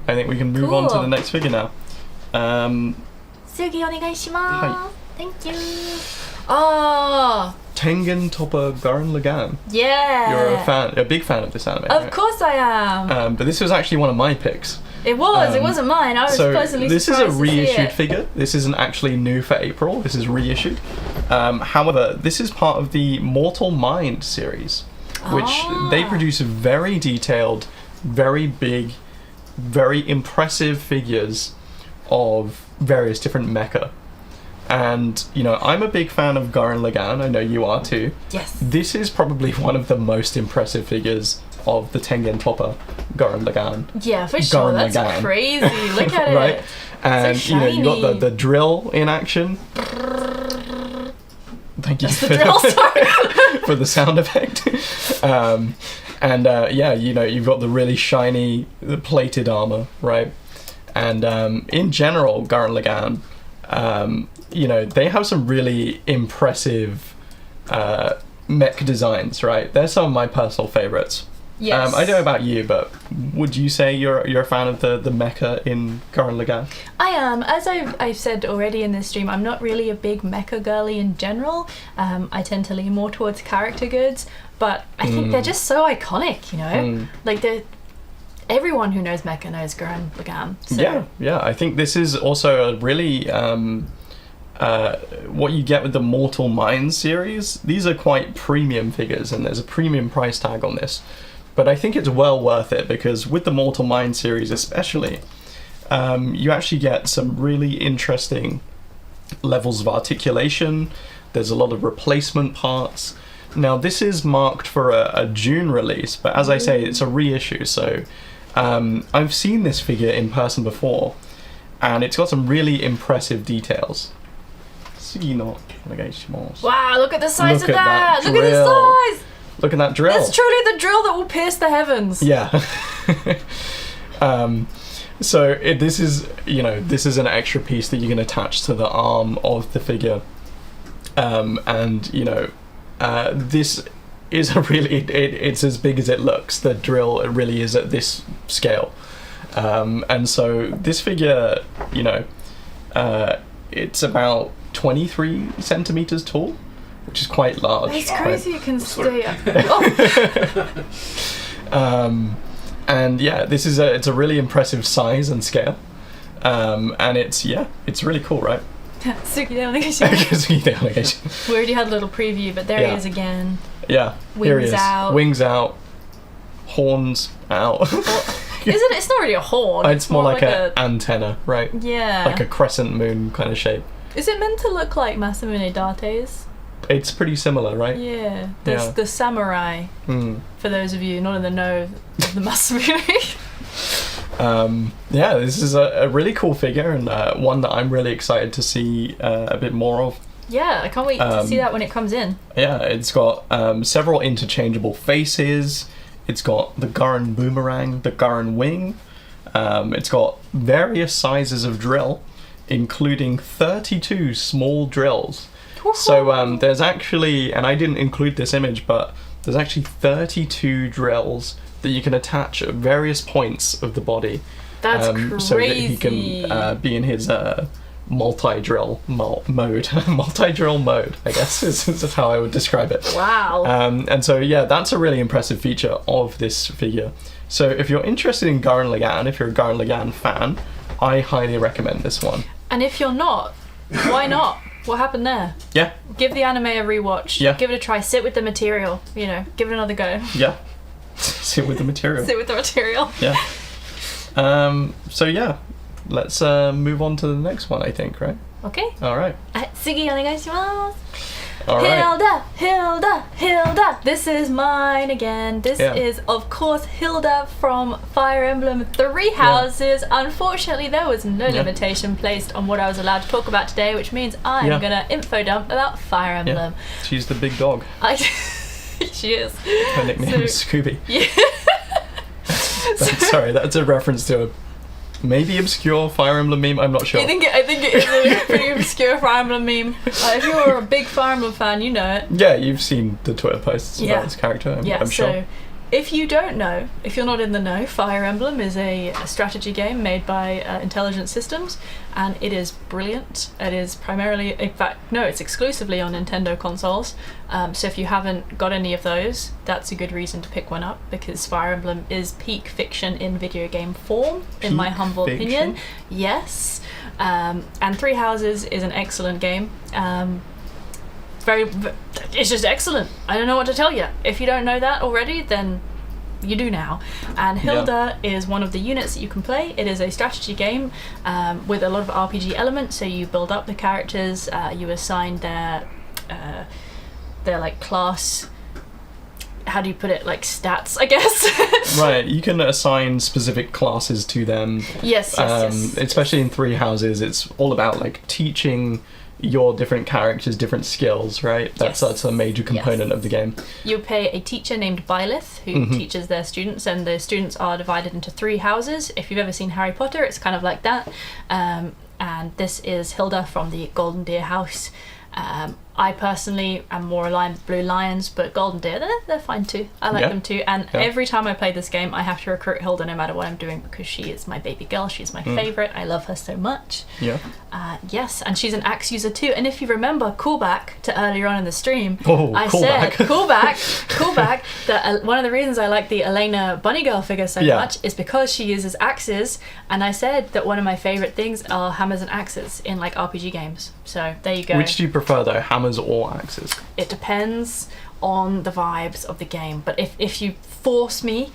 think we can move on to the next figure now. Sugi, onegaishimasu. Thank you. Tengen Toppa Gurren Lagann. Yeah. You're a big fan of this anime. Of course I am. But this was actually one of my picks. It wasn't mine. I was pleasantly surprised. This is a reissued figure. This isn't actually new for April. This is reissued. However, this is part of the Mortal Mind series, which they produce very detailed, very big, very impressive figures of various different mecha. And, you know, I'm a big fan of Gurren Lagann. I know you are too. Yes. This is probably one of the most impressive figures of the Tengen Toppa Gurren Lagann. Yeah, for sure. That's Lagann. Crazy. Look at right? it. And, so you know, you got the drill in action. Thank you for for the sound effect. You know, you've got the really shiny plated armor, right? And in general, Gurren Lagann, you know, they have some really impressive mech designs, right? They're some of my personal favorites. Yes. I don't know about you, but would you say you're a fan of the mecha in Gurren Lagann? I am. As I've said already in this stream, I'm not really a big mecha girly in general. I tend to lean more towards character goods, but I think they're just so iconic, you know? Like, everyone who knows mecha knows Gurren Lagann. So. Yeah. I think this is also a really... what you get with the Mortal Mind series, these are quite premium figures and there's a premium price tag on this. But I think it's well worth it because with the Mortal Mind series especially, you actually get some really interesting levels of articulation. There's a lot of replacement parts. Now this is marked for a June release, but as I say, it's a reissue. So I've seen this figure in person before, and it's got some really impressive details. Wow, look at the size Look of at that! that Look at the drill. size! Look at that drill. It's truly the drill that will pierce the heavens. Yeah. So this is, this is an extra piece that you can attach to the arm of the figure, and this is a really it's as big as it looks. The drill really is at this scale, and so this figure, it's about 23 centimeters tall, which is quite large. It's crazy you can stay up. Oh. And yeah, it's a really impressive size and scale, and it's really cool, right? We already had a little preview, but there he is again. Yeah, here he is. Out. Wings out, horns out. It's not really a horn. It's more like an antenna, right? Yeah. Like a crescent moon kind of shape. Is it meant to look like Masamune Date's? It's pretty similar, right? Yeah. The samurai. For those of you not in the know of the Masamune. This is a really cool figure, and one that I'm really excited to see a bit more of. Yeah, I can't wait to see that when it comes in. Yeah, it's got several interchangeable faces. It's got the Gurren boomerang, the Gurren wing. It's got various sizes of drill, including 32 small drills. So there's actually, and I didn't include this image, but there's actually 32 drills that you can attach at various points of the body. That's crazy. So that he can be in his multi-drill mode. Multi-drill mode, I guess, is how I would describe it. Wow. And so, yeah, that's a really impressive feature of this figure. So if you're interested in Gurren Lagann, if you're a Gurren Lagann fan, I highly recommend this one. And if you're not, why not? What happened there? Yeah. Give the anime a rewatch. Yeah. Give it a try. Sit with the material. Give it another go. Yeah. Sit with the material. Sit with the material. Yeah. So yeah, let's move on to the next one, I think, right? Okay. All right. 次お願いします. All right. Hilda. This is mine again. This is, of course, Hilda from Fire Emblem Three Houses. Unfortunately, there was no limitation placed on what I was allowed to talk about today, which means I'm gonna info dump about Fire Emblem. Yeah. She's the big dog. She is. Her nickname is Scooby. Yeah. Sorry, that's a reference to a maybe obscure Fire Emblem meme. I'm not sure. I think it is a pretty obscure Fire Emblem meme. If you're a big Fire Emblem fan, you know it. Yeah, you've seen the Twitter posts about this character. I'm sure. So if you don't know, if you're not in the know, Fire Emblem is a strategy game made by Intelligent Systems, and it is brilliant. It is primarily, in fact, no, it's exclusively on Nintendo consoles. So if you haven't got any of those, that's a good reason to pick one up, because Fire Emblem is peak fiction in video game form, in my humble opinion. Yes. And Three Houses is an excellent game. It's just excellent. I don't know what to tell you. If you don't know that already, then you do now. And Hilda is one of the units that you can play. It is a strategy game with a lot of RPG elements. So you build up the characters, you assign their like class. How do you put it? Like stats, I guess. Right, you can assign specific classes to them. Yes. Especially in Three Houses, it's all about like teaching your different characters different skills, right? That's a major component of the game. You pay a teacher named Byleth who teaches their students, and the students are divided into 3 houses. If you've ever seen Harry Potter, it's kind of like that. And this is Hilda from the Golden Deer House. I personally am more aligned with Blue Lions, but Golden Deer, they're fine too. I like them too. And every time I play this game, I have to recruit Hilda no matter what I'm doing, because she is my baby girl. She's my favourite. I love her so much. Yeah. Yes, and she's an axe user too. And if you remember, callback to earlier on in the stream, said, callback, that one of the reasons I like the Elena Bunny Girl figure so much is because she uses axes. And I said that one of my favourite things are hammers and axes in like RPG games. So there you go. Which do you prefer though, hammers or axes? It depends on the vibes of the game. But if you force me,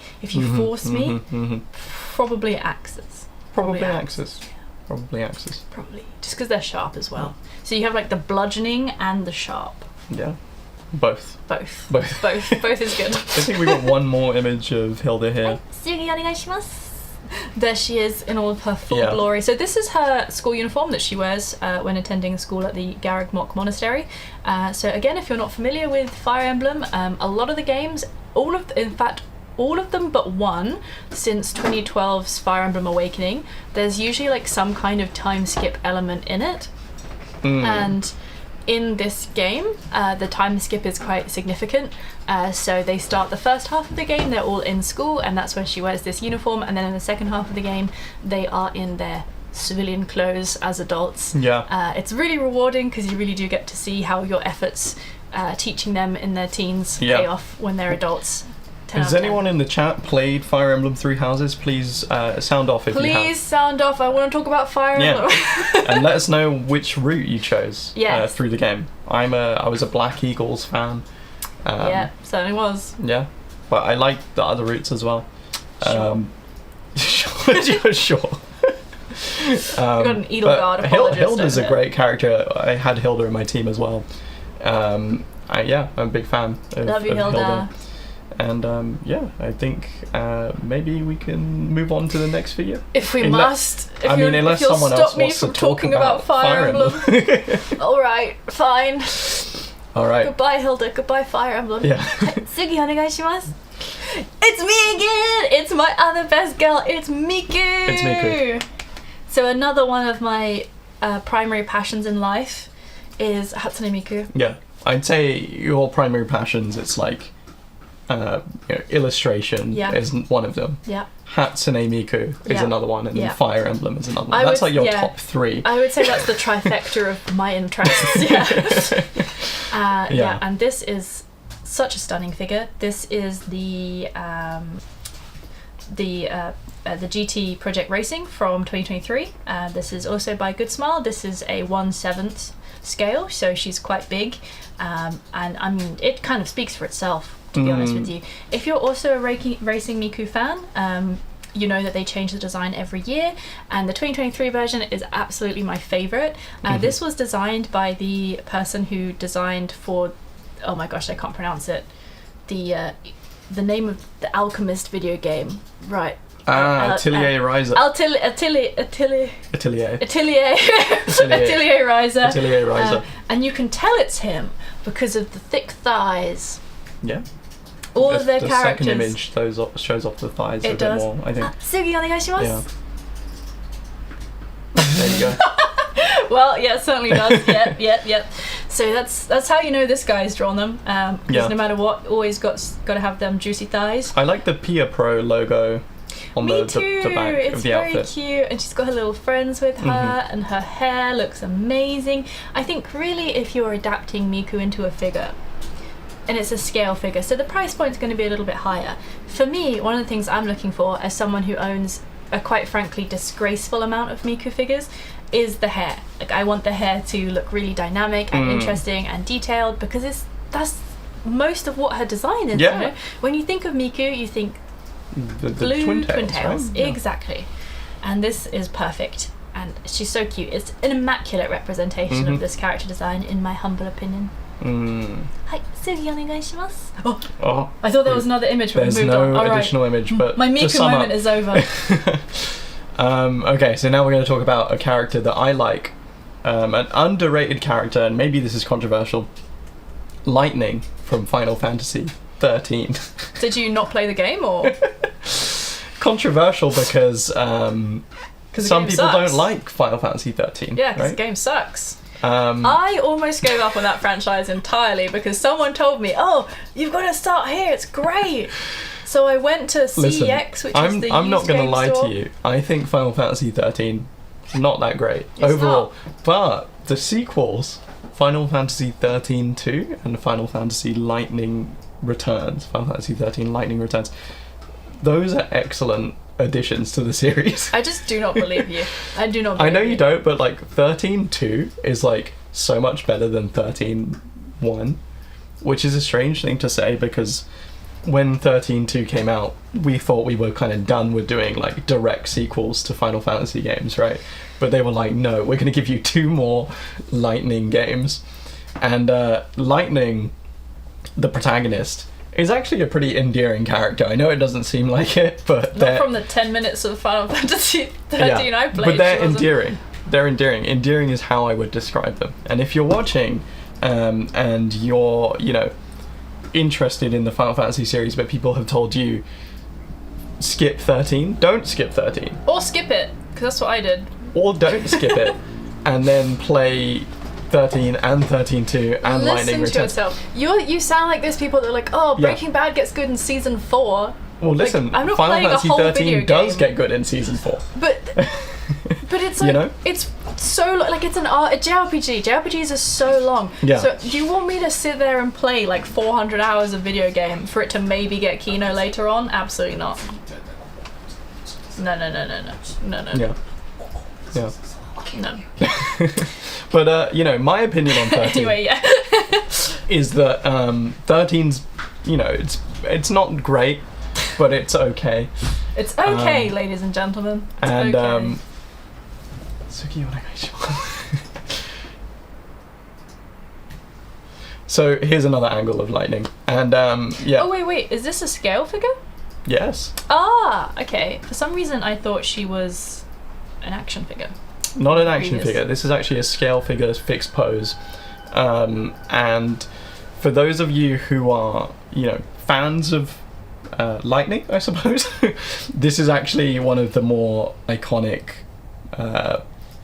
probably axes. Probably axes. Probably. Just because they're sharp as well. So you have like the bludgeoning and the sharp. Yeah. Both. Both. Both. Both is good. I think we got one more image of Hilda here. There she is in all of her full glory. So this is her school uniform that she wears when attending school at the Garreg Mok Monastery. So again, if you're not familiar with Fire Emblem, a lot of the games, all of them but one, since 2012's Fire Emblem Awakening, there's usually like some kind of time skip element in it. And in this game, the time skip is quite significant. So they start the first half of the game, they're all in school, and that's when she wears this uniform, and then in the second half of the game, they are in their civilian clothes as adults. It's really rewarding because you really do get to see how your efforts teaching them in their teens pay off when they're adults. Has anyone in the chat played Fire Emblem Three Houses? Please sound off if you have. Please sound off. I want to talk about Fire Emblem. And let us know which route you chose through the game. I was a Black Eagles fan. Certainly was. Yeah, but I liked the other routes as well. Sure. You got an Edelgard apologist. Hilda's a great character. I had Hilda in my team as well. I'm a big fan of Hilda. And I think maybe we can move on to the next figure. If we must. Unless someone else wants to talk about Fire Emblem. Alright, fine. Alright. Goodbye, Hilda. Goodbye, Fire Emblem. Yeah. Sugi, onegaishimasu. It's me again! It's my other best girl. It's Miku! It's Miku. So another one of my primary passions in life is Hatsune Miku. Yeah. I'd say your primary passions, it's like illustration is one of them. Yeah. Hatsune Miku is another one, and then Fire Emblem is another one. That's like your top three. I would say that's the trifecta of my interests. And this is such a stunning figure. This is the GT Project Racing from 2023. This is also by Good Smile. This is a 1/7 scale, so she's quite big, and I mean it kind of speaks for itself, to be honest with you. If you're also a Racing Miku fan, you know that they change the design every year, and the 2023 version is absolutely my favourite. This was designed by the person who designed for, oh my gosh, I can't pronounce it, the name of the Alchemist video game, right? Atelier Riser. Atelier Riser. Atelier Riser. And you can tell it's him because of the thick thighs. Yeah. All of their the characters. The second image shows off the thighs a bit more, I think. Sugi, onegaishimasu. Yeah. There you go. Well, yeah, it certainly does. Yep. So that's how you know this guy's drawn them. Because no matter what, always got to have them juicy thighs. I like the Pia Pro logo on the back it's of the outfit. It's very cute, and she's got her little friends with her, and her hair looks amazing. I think really if you're adapting Miku into a figure, and it's a scale figure, so the price point's going to be a little bit higher. For me, one of the things I'm looking for as someone who owns a quite frankly disgraceful amount of Miku figures is the hair. Like, I want the hair to look really dynamic and interesting and detailed, because that's most of what her design is. Yeah. You know? When you think of Miku, you think the blue twin tails. Right? Exactly. And this is perfect, and she's so cute. It's an immaculate representation of this character design, in my humble opinion. Hi, Sugi, onegaishimasu. Oh, I thought there was another image, but there's we moved no on. additional image, but my Miku moment is over. Okay, so now we're going to talk about a character that I like, an underrated character, and maybe this is controversial. Lightning from Final Fantasy 13. Did you not play the game, or? Controversial because some people don't like Final Fantasy 13. Yeah, because the game sucks. I almost gave up on that franchise entirely because someone told me, "Oh, you've got to start here. It's great." So I went to CEX, which is the I'm not going to lie to you. I think Final Fantasy 13 is not that great overall, but the sequels, Final Fantasy 13-2 and Final Fantasy Lightning Returns, Final Fantasy 13 Lightning Returns, those are excellent additions to the series. I just do not believe you. I do not believe I know you don't, but like 13-2 is like so much better than 13-1, which is a strange thing to say because when 13-2 came out, we thought we were kind of done with doing like direct sequels to Final Fantasy games, right? But they were like, no, we're going to give you 2 more Lightning games. And Lightning the protagonist, is actually a pretty endearing character. I know it doesn't seem like it, but Not from the 10 minutes of Final Fantasy 13 I played. But they're she wasn't. endearing. They're endearing. Endearing is how I would describe them. And if you're watching, and you're, interested in the Final Fantasy series, but people have told you skip 13, don't skip 13. Or skip it, because that's what I did. Or don't skip it, and then play 13 and 13-2 and Lightning Listen to Returns. yourself. You sound like those people that are like, oh, Breaking Bad gets good in season 4. Well, listen, I'm not Final playing a Fantasy whole 13 video does game. get good in season 4. But it's like, It's so like it's a JRPG. JRPGs are so long. Yeah. So do you want me to sit there and play like 400 hours of video game for it to maybe get Kino later on? Absolutely not. No. Yeah. Yeah. No. But my opinion on 13 Anyway, yeah. is that 13's, it's not great, but it's okay. It's okay, ladies and gentlemen. It's And okay. Suki onegaishimasu. So here's another angle of Lightning, and Oh wait, is this a scale figure? yes, Ah, okay. For some reason I thought she was an action figure. not an action Previous. figure. This is actually a scale figure, fixed pose, and for those of you who are fans of Lightning, I suppose, this is actually one of the more iconic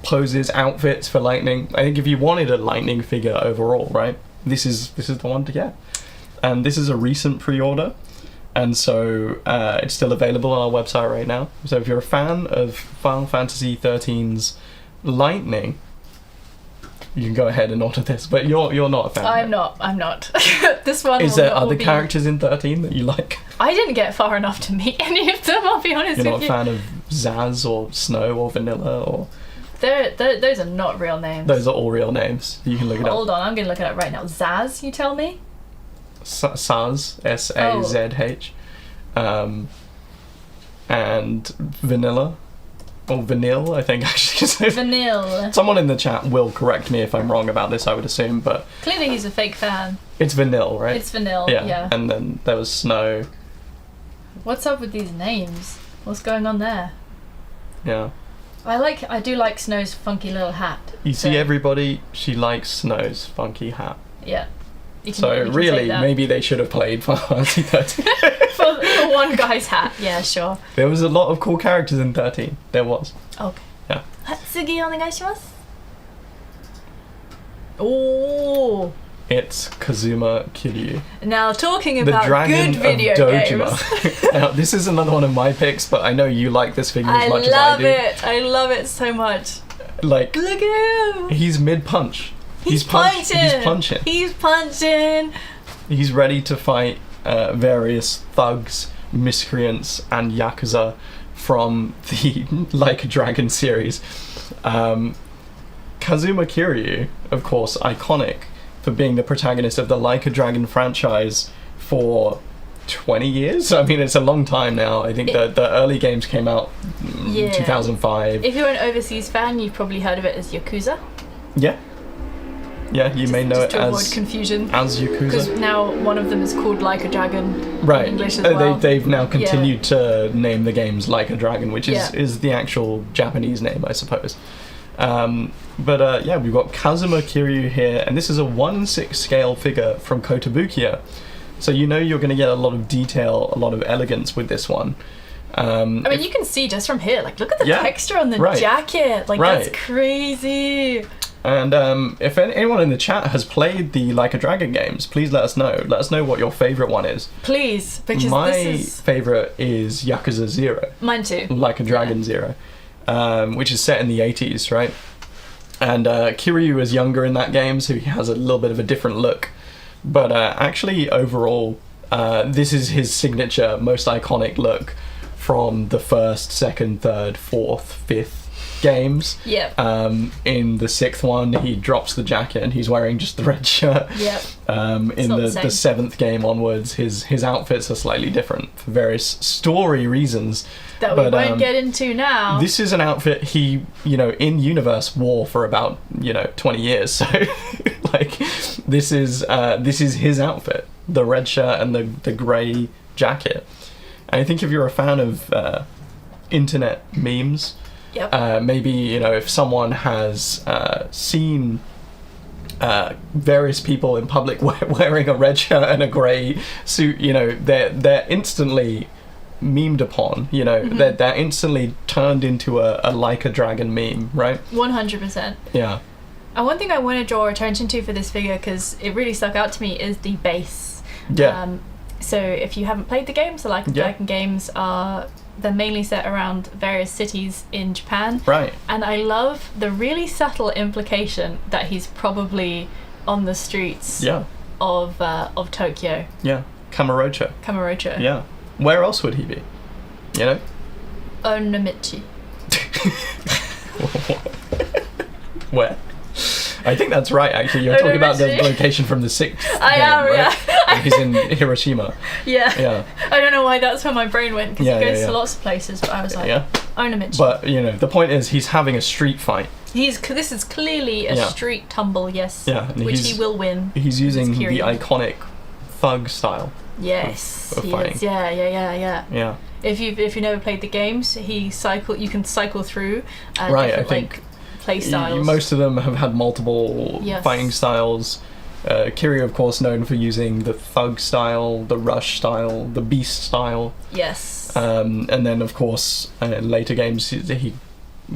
poses, outfits for Lightning. I think if you wanted a Lightning figure overall, right, this is the one to get. And this is a recent pre-order, and so it's still available on our website right now. So if you're a fan of Final Fantasy XIII's Lightning, you can go ahead and order this. But you're not a fan. I'm not. This one Is will there not other be- characters in 13 that you like? I didn't get far enough to meet any of them, I'll be honest You're not with a you. fan of Zaz or Snow or Vanilla or... Those are not real names. Those are all real names. You can look it up. Hold on, I'm gonna look it up right now. Zaz, you tell me? Saz, S-A-Z-H. And Vanilla. Or Vanille, I think actually. Vanille. Someone in the chat will correct me if I'm wrong about this, I would assume, but Clearly he's a fake fan. it's Vanille, right? It's Vanille, yeah. yeah. And then there was Snow. What's up with these names? What's going on there? Yeah. I do like Snow's funky little hat. You so, see everybody, she likes Snow's funky hat. Yeah. You can- So you can really, take that. maybe they should have played Final Fantasy 13. for one guy's hat, yeah, sure. There was a lot of cool characters in 13. There was. Okay. Yeah. Hatsugi, onegaishimasu. Oh. It's Kazuma Kiryu. Now talking The about Dragon good video of games. Dojima. Now, this is another one of my picks, but I know you like this figure as much as I do. I love it so much. Like, Look at him. he's mid-punch. He's punching. He's punching. He's punching. He's ready to fight various thugs, miscreants, and Yakuza from the Like a Dragon series. Kazuma Kiryu, of course, iconic for being the protagonist of the Like a Dragon franchise for 20 years. I mean, it's a long time now. I think the early games came out in 2005. If you're an overseas fan, you've probably heard of it as Yakuza. Yeah. Yeah, you may know it Just to avoid as confusion. Yakuza. Because now one of them is called Like a Dragon Right. in English as well. They've now continued to name the games Like a Dragon, which Yeah. is the actual Japanese name, I suppose. But we've got Kazuma Kiryu here, and this is a 1/6 scale figure from Kotobukiya. So you know you're going to get a lot of detail, a lot of elegance with this one. I mean, you can see just from here, like, look at the Yeah, texture on the right. jacket. Like, Right. that's crazy. And if anyone in the chat has played the Like a Dragon games, please let us know. Let us know what your favourite one is. Please, because My this is... favourite is Yakuza 0. Mine too. Like a Dragon 0, which is set in the 80s, right? And Kiryu is younger in that game, so he has a little bit of a different look. But actually, overall, this is his signature, most iconic look from the first, second, third, fourth, fifth games. Yep. In the sixth one, he drops the jacket and he's wearing just the red shirt. Yep. In not the the same. seventh game onwards, his outfits are slightly different for various story reasons. That we won't get into now. This is an outfit he, in universe wore for about 20 years. So, like, this is his outfit. the red shirt and the grey jacket. And I think if you're a fan of internet memes, Yep. maybe, you know, if someone has seen various people in public wearing a red shirt and a grey suit, you know, they're instantly memed upon, you know, they're instantly turned into a like a dragon meme, right? 100%. Yeah. And one thing I want to draw attention to for this figure, because it really stuck out to me, is the base. Yeah. So if you haven't played the games, the Like a Dragon games they're mainly set around various cities in Japan. Right. And I love the really subtle implication that he's probably on the streets of Tokyo. Yeah. Kamurocho. Kamurocho. Yeah. Where else would he be? You know? Onomichi. Where? I think that's right, actually. You're talking about the location from the sixth game, right? And he's in Hiroshima. Yeah. I don't know why that's where my brain went, because he goes to lots of places, but I was like, Onomichi. But, you know, the point is he's having a street fight. This is clearly a street tumble, yes. Yeah. Which he will win. He's using the iconic thug style. Yes. Of fighting. Yeah. If you've never played the games, you can cycle through I think play styles. Most of them have had multiple fighting styles. Kiryu, of course, known for using the thug style, the rush style, the beast style. Yes. And then, of course, in later games, he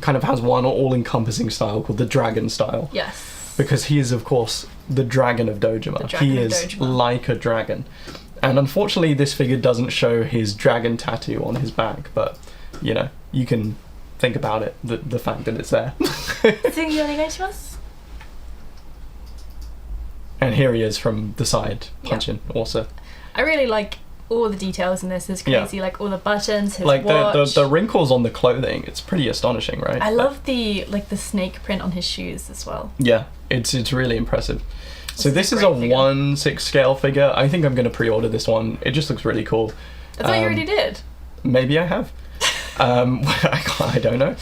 kind of has one all-encompassing style called the dragon style. Yes. Because he is, of course, the dragon of Dojima. He is like a dragon. And unfortunately, this figure doesn't show his dragon tattoo on his back, but, you know, you can think about it, the fact that it's there. And here he is from the side, punching, also. I really like all the details in this. It's crazy, like all the buttons, his like watch. the wrinkles on the clothing, it's pretty astonishing, right? I love the snake print on his shoes as well. Yeah, it's really impressive. So this is a 1/6 scale figure. I think I'm going to pre-order this one. It just looks really cool. I thought you already did. Maybe I have. I don't know.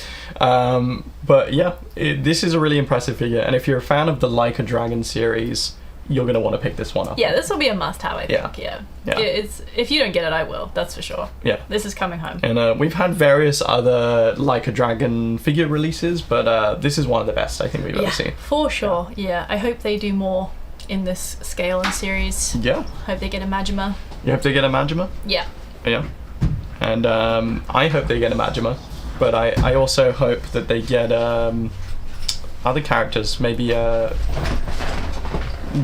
But yeah, this is a really impressive figure. And if you're a fan of the Like a Dragon series, you're going to want to pick this one up. Yeah, this will be a must-have, I think. Yeah. It's, if you don't get it, I will. That's for sure. Yeah. This is coming home. And we've had various other Like a Dragon figure releases, but this is one of the best I think we've ever seen. For sure. Yeah. I hope they do more in this scale and series. Yeah. Hope they get a Majima. You hope they get a Majima? Yeah. Yeah. And I hope they get a Majima, but I also hope that they get other characters, maybe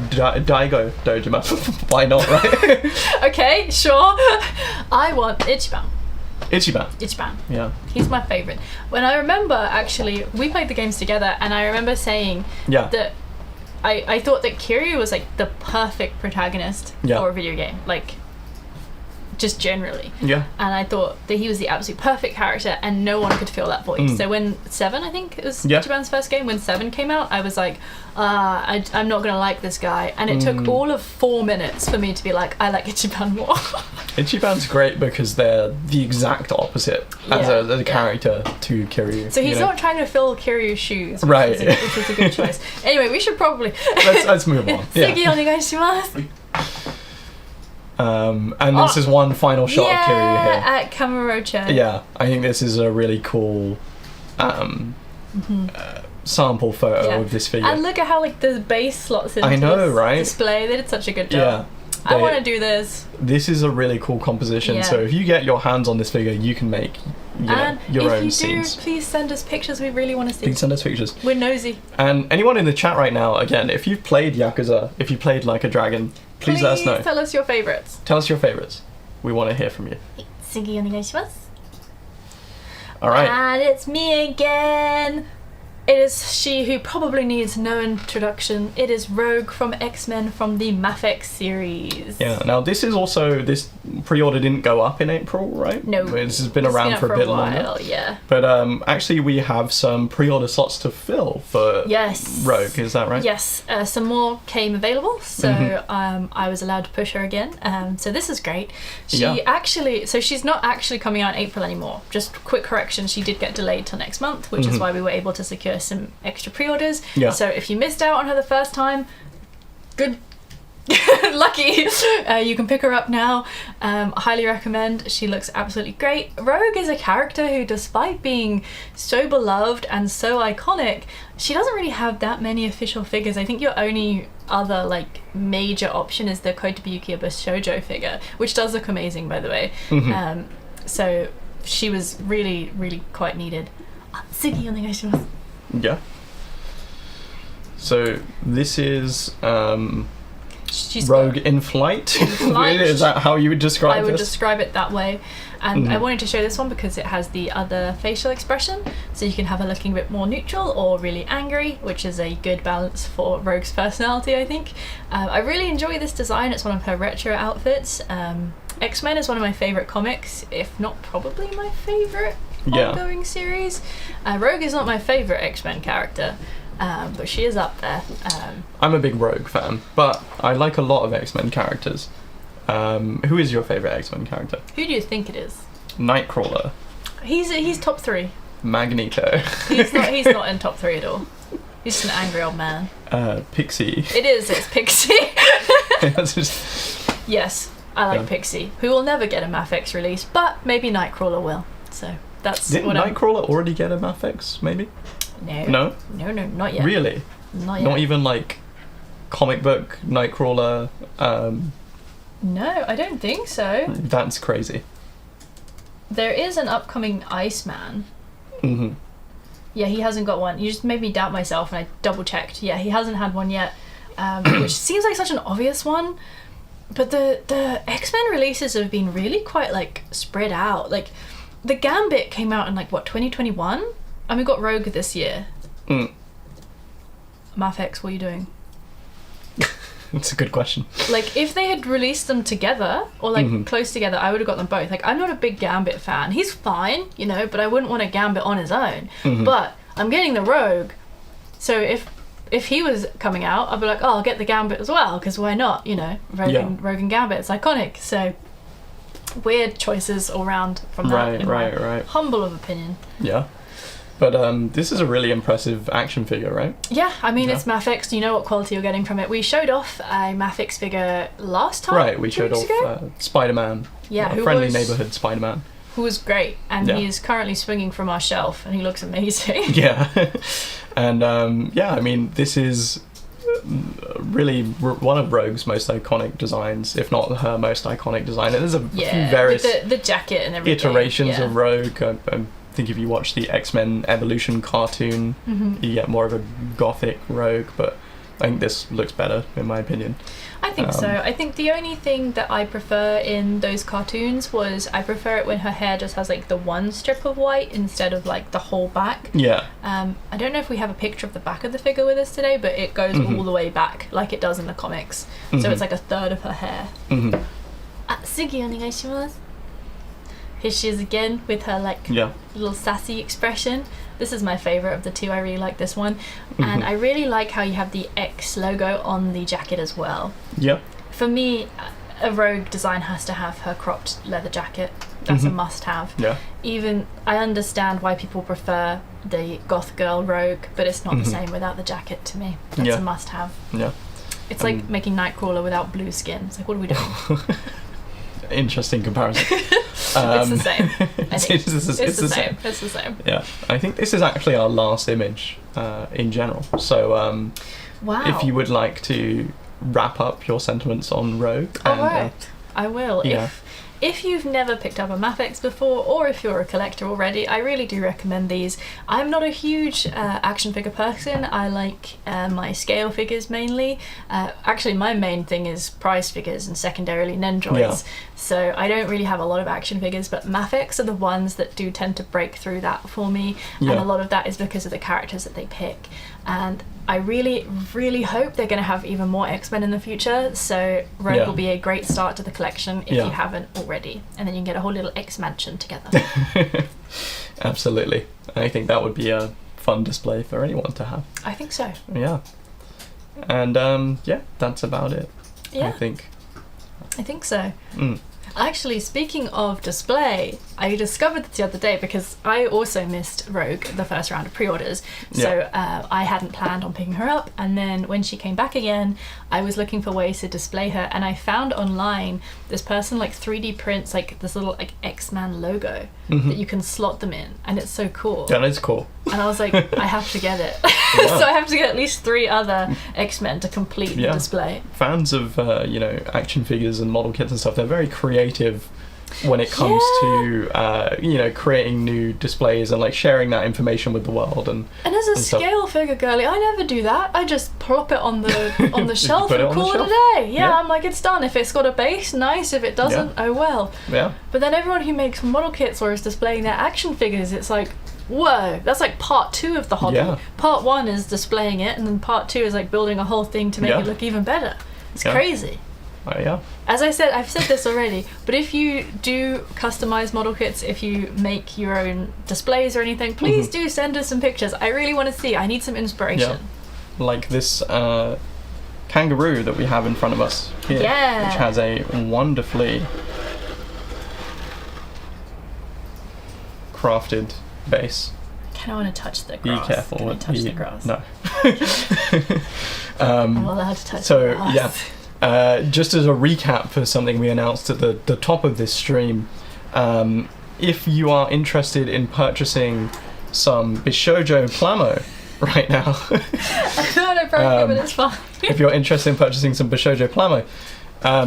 Daigo Dojima. Why not, right? Okay, sure. I want Ichiban. Ichiban. Yeah. He's my favourite. When I remember, actually, we played the games together, and I remember saying that I thought that Kiryu was like the perfect protagonist for a video game. Like, just generally. Yeah. And I thought that he was the absolute perfect character and no one could fill that void. So when 7, I think it was Ichiban's first game, when 7 came out, I was like, I'm not going to like this guy. And it took all of 4 minutes for me to be like, I like Ichiban more. Ichiban's great because they're the exact opposite as a character to Kiryu. So he's not trying to fill Kiryu's shoes, which is a good choice. Anyway, we should probably... let's move on. Sugi, onegaishimasu. And this is one final shot of Kiryu here. At Kamurocho. Yeah, I think this is a really cool sample photo of this figure. And look at how like the base slots into this display. They did such a good job. I want to do this. This is a really cool composition. So if you get your hands on this figure, you can make your own scenes. If you do, please send us pictures. We really want to see. Please send us pictures. We're nosy. And anyone in the chat right now, again, if you've played Yakuza, if you played Like a Dragon, please let us know. Tell us your favourites. Tell us your favourites. We want to hear from you. Sugi, onegaishimasu. All right. And it's me again. It is she who probably needs no introduction. It is Rogue from X-Men from the Mafex series. Yeah, now this pre-order didn't go up in April, right? No. This has been around for a bit longer. Yeah. But actually we have some pre-order slots to fill for Rogue, is that right? Yes, some more came available, so I was allowed to push her again. So this is great. She's not actually coming out in April anymore. Just quick correction, she did get delayed till next month, which is why we were able to secure some extra pre-orders. So if you missed out on her the first time, good Lucky. You can pick her up now. Highly recommend. She looks absolutely great. Rogue is a character who, despite being so beloved and so iconic, she doesn't really have that many official figures. I think your only other like major option is the Kotobuki or Bishojo figure, which does look amazing, by the way. So she was really, really quite needed. Sugi, onegaishimasu. Yeah. So this is She's Rogue in flight. Is that how you would describe this? I would describe it that way. And I wanted to show this one because it has the other facial expression, so you can have her looking a bit more neutral or really angry, which is a good balance for Rogue's personality, I think. I really enjoy this design. It's one of her retro outfits. X-Men is one of my favourite comics, if not probably my favourite ongoing series. Rogue is not my favourite X-Men character, but she is up there. I'm a big Rogue fan, but I like a lot of X-Men characters. Who is your favourite X-Men character? Who do you think it is? Nightcrawler. He's top 3. Magneto. He's not in top 3 at all. He's just an angry old man. Pixie. It's Pixie. That's just... Yes, I like Pixie, who will never get a Mafex release, but maybe Nightcrawler will. So that's Didn't Nightcrawler already get a Mafex, maybe? No, not yet. Really? Not yet. Not even like comic book Nightcrawler? No, I don't think so. That's crazy. There is an upcoming Iceman. Yeah, he hasn't got one. You just made me doubt myself, and I double checked. Yeah, he hasn't had one yet, which seems like such an obvious one. But the X-Men releases have been really quite like spread out. Like the Gambit came out in like what, 2021, and we got Rogue this year. Mafex, what are you doing? That's a good question. Like, if they had released them together, or like close together, I would have got them both. Like, I'm not a big Gambit fan. He's fine, you know, but I wouldn't want a Gambit on his own. But I'm getting the Rogue, so if he was coming out, I'd be like, oh, I'll get the Gambit as well, because why not, you know? Rogue and Gambit, it's iconic. So weird choices all round from that. Right. Humble of opinion. Yeah. But this is a really impressive action figure, right? Yeah, I mean, it's Mafex. You know what quality you're getting from it. We showed off a Mafex figure last time. Right, we showed off Spider-Man. Yeah, friendly neighborhood Spider-Man. Who was great, and he is currently swinging from our shelf, and he looks amazing. Yeah, and I mean, this is really one of Rogue's most iconic designs, if not her most iconic design. There's a few various with the jacket and everything. Iterations of Rogue. I think if you watch the X-Men Evolution cartoon, you get more of a gothic Rogue, but I think this looks better, in my opinion. I think so. I think the only thing that I prefer in those cartoons was I prefer it when her hair just has like the one strip of white instead of like the whole back. Yeah. I don't know if we have a picture of the back of the figure with us today, but it goes all the way back like it does in the comics. So it's like a third of her hair. Sugi, onegaishimasu. Here she is again with her like little sassy expression. This is my favourite of the two. I really like this one. And I really like how you have the X logo on the jacket as well. Yeah. For me, a Rogue design has to have her cropped leather jacket. That's a must-have. Yeah. Even, I understand why people prefer the goth girl Rogue, but it's not the same without the jacket to me. That's a must-have. Yeah. It's like making Nightcrawler without blue skin. It's like, what are we doing? Interesting comparison. It's the same. It's the same. Yeah, I think this is actually our last image in general. So, if you would like to wrap up your sentiments on Rogue, I will. Yeah. If you've never picked up a Mafex before, or if you're a collector already, I really do recommend these. I'm not a huge action figure person. I like my scale figures mainly. Actually, my main thing is prize figures and secondarily Nendroids. Yeah. So I don't really have a lot of action figures, but Mafex are the ones that do tend to break through that for me. Yeah. And a lot of that is because of the characters that they pick. And I really, really hope they're going to have even more X-Men in the future, so Rogue will be a great start to the collection if you haven't already, and then you can get a whole little X-mansion together. Absolutely. I think that would be a fun display for anyone to have. I think so. Yeah. And that's about it. Yeah. I think so. Actually, speaking of display, I discovered this the other day because I also missed Rogue the first round of pre-orders. So I hadn't planned on picking her up, and then when she came back again, I was looking for ways to display her, and I found online this person like 3D prints like this little like X-Man logo that you can slot them in, and it's so cool. Yeah, it's cool. And I was like, I have to get it. So I have to get at least 3 other X-Men to complete the display. Fans of action figures and model kits and stuff, they're very creative when it comes to creating new displays and like sharing that information with the world. And as a scale figure girly, I never do that. I just plop it on the shelf and call it a day. Yeah, I'm like, it's done. If it's got a base, nice. If it doesn't, oh well. Yeah. But then everyone who makes model kits or is displaying their action figures, it's like, whoa, that's like part 2 of the hobby. Part 1 is displaying it, and then part 2 is like building a whole thing to make it look even better. It's crazy. As I said, I've said this already, but if you do customize model kits, if you make your own displays or anything, please do send us some pictures. I really want to see. I need some inspiration. Like this kangaroo that we have in front of us here, which has a wonderfully crafted base. I don't want to touch the grass. Be careful. Can I touch the grass? No. I'm allowed to touch the grass. Just as a recap for something we announced at the top of this stream, if you are interested in purchasing some Bishojo Plamo right now, I thought I broke it, but it's fine. If you're interested in purchasing some Bishojo Plamo,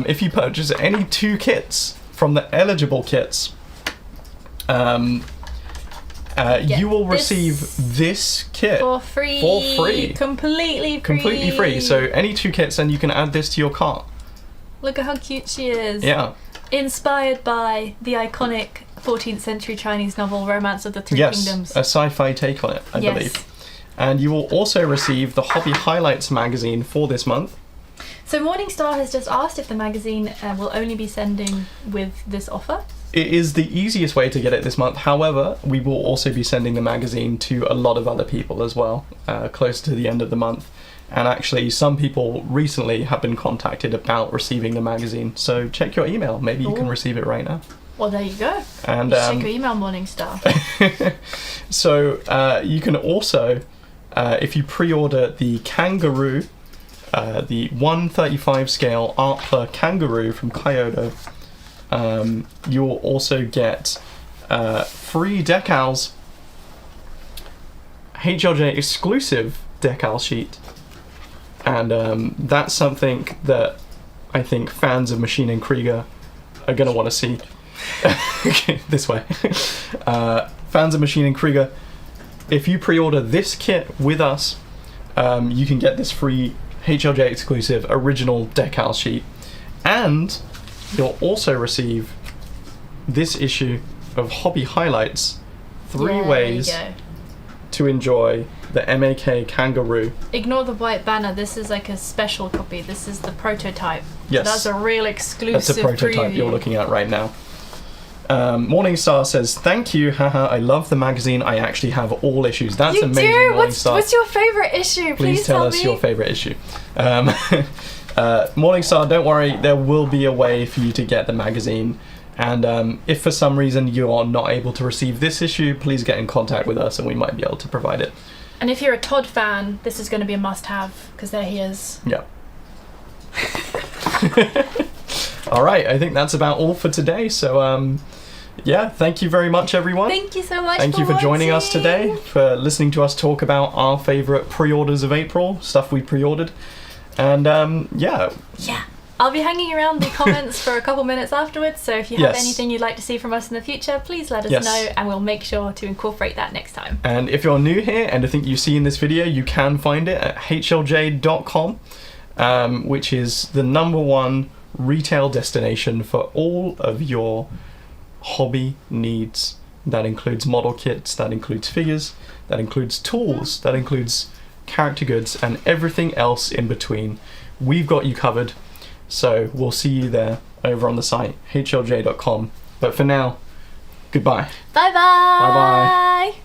if you purchase any 2 kits from the eligible kits, you will receive this kit for free. Completely free. So any 2 kits, and you can add this to your cart. Look at how cute she is. Yeah. Inspired by the iconic 14th century Chinese novel Romance of the Three Kingdoms. A sci-fi take on it, I believe. And you will also receive the Hobby Highlights magazine for this month. So Morningstar has just asked if the magazine will only be sending with this offer. It is the easiest way to get it this month. However, we will also be sending the magazine to a lot of other people as well, close to the end of the month. And actually, some people recently have been contacted about receiving the magazine. So check your email. Maybe you can receive it right now. Well, there you go. And check your email, Morningstar. So you can also, if you pre-order the Kangaroo, the 1/35 scale art per Kangaroo from Kyoto, you'll also get free decals, HLJ exclusive decal sheet, and that's something that I think fans of Machine and Krieger are going to want to see. This way. Fans of Machine and Krieger, if you pre-order this kit with us, you can get this free HLJ exclusive original decal sheet, and you'll also receive this issue of Hobby Highlights, 3 ways to enjoy the MAK Kangaroo. Ignore the white banner, this is like a special copy. This is the prototype. Yes. So that's a real exclusive That's a prototype preview. You're looking at right now. Morningstar says, thank you, haha, I love the magazine, I actually have all issues. That's you amazing, do? Morningstar. What's your favourite issue? Please tell us your favourite issue. Morningstar, don't worry, there will be a way for you to get the magazine. And if for some reason you are not able to receive this issue, please get in contact with us and we might be able to provide it. And if you're a Todd fan, this is going to be a must-have, because there he is. Yeah. All right, I think that's about all for today. So, yeah, thank you very much, everyone. Thank you so much. Thank you for joining us today, for listening to us talk about our favourite pre-orders of April, stuff we pre-ordered. And, yeah. Yeah. I'll be hanging around the comments for a couple minutes afterwards, so if you have anything you'd like to see from us in the future, please let us know, and we'll make sure to incorporate that next time. And if you're new here and anything you see in this video, you can find it at hlj.com, which is the #1 retail destination for all of your hobby needs. That includes model kits, that includes figures, that includes tools, that includes character goods, and everything else in between. We've got you covered. So we'll see you there over on the site, hlj.com. But for now, goodbye. Bye-bye. Bye-bye.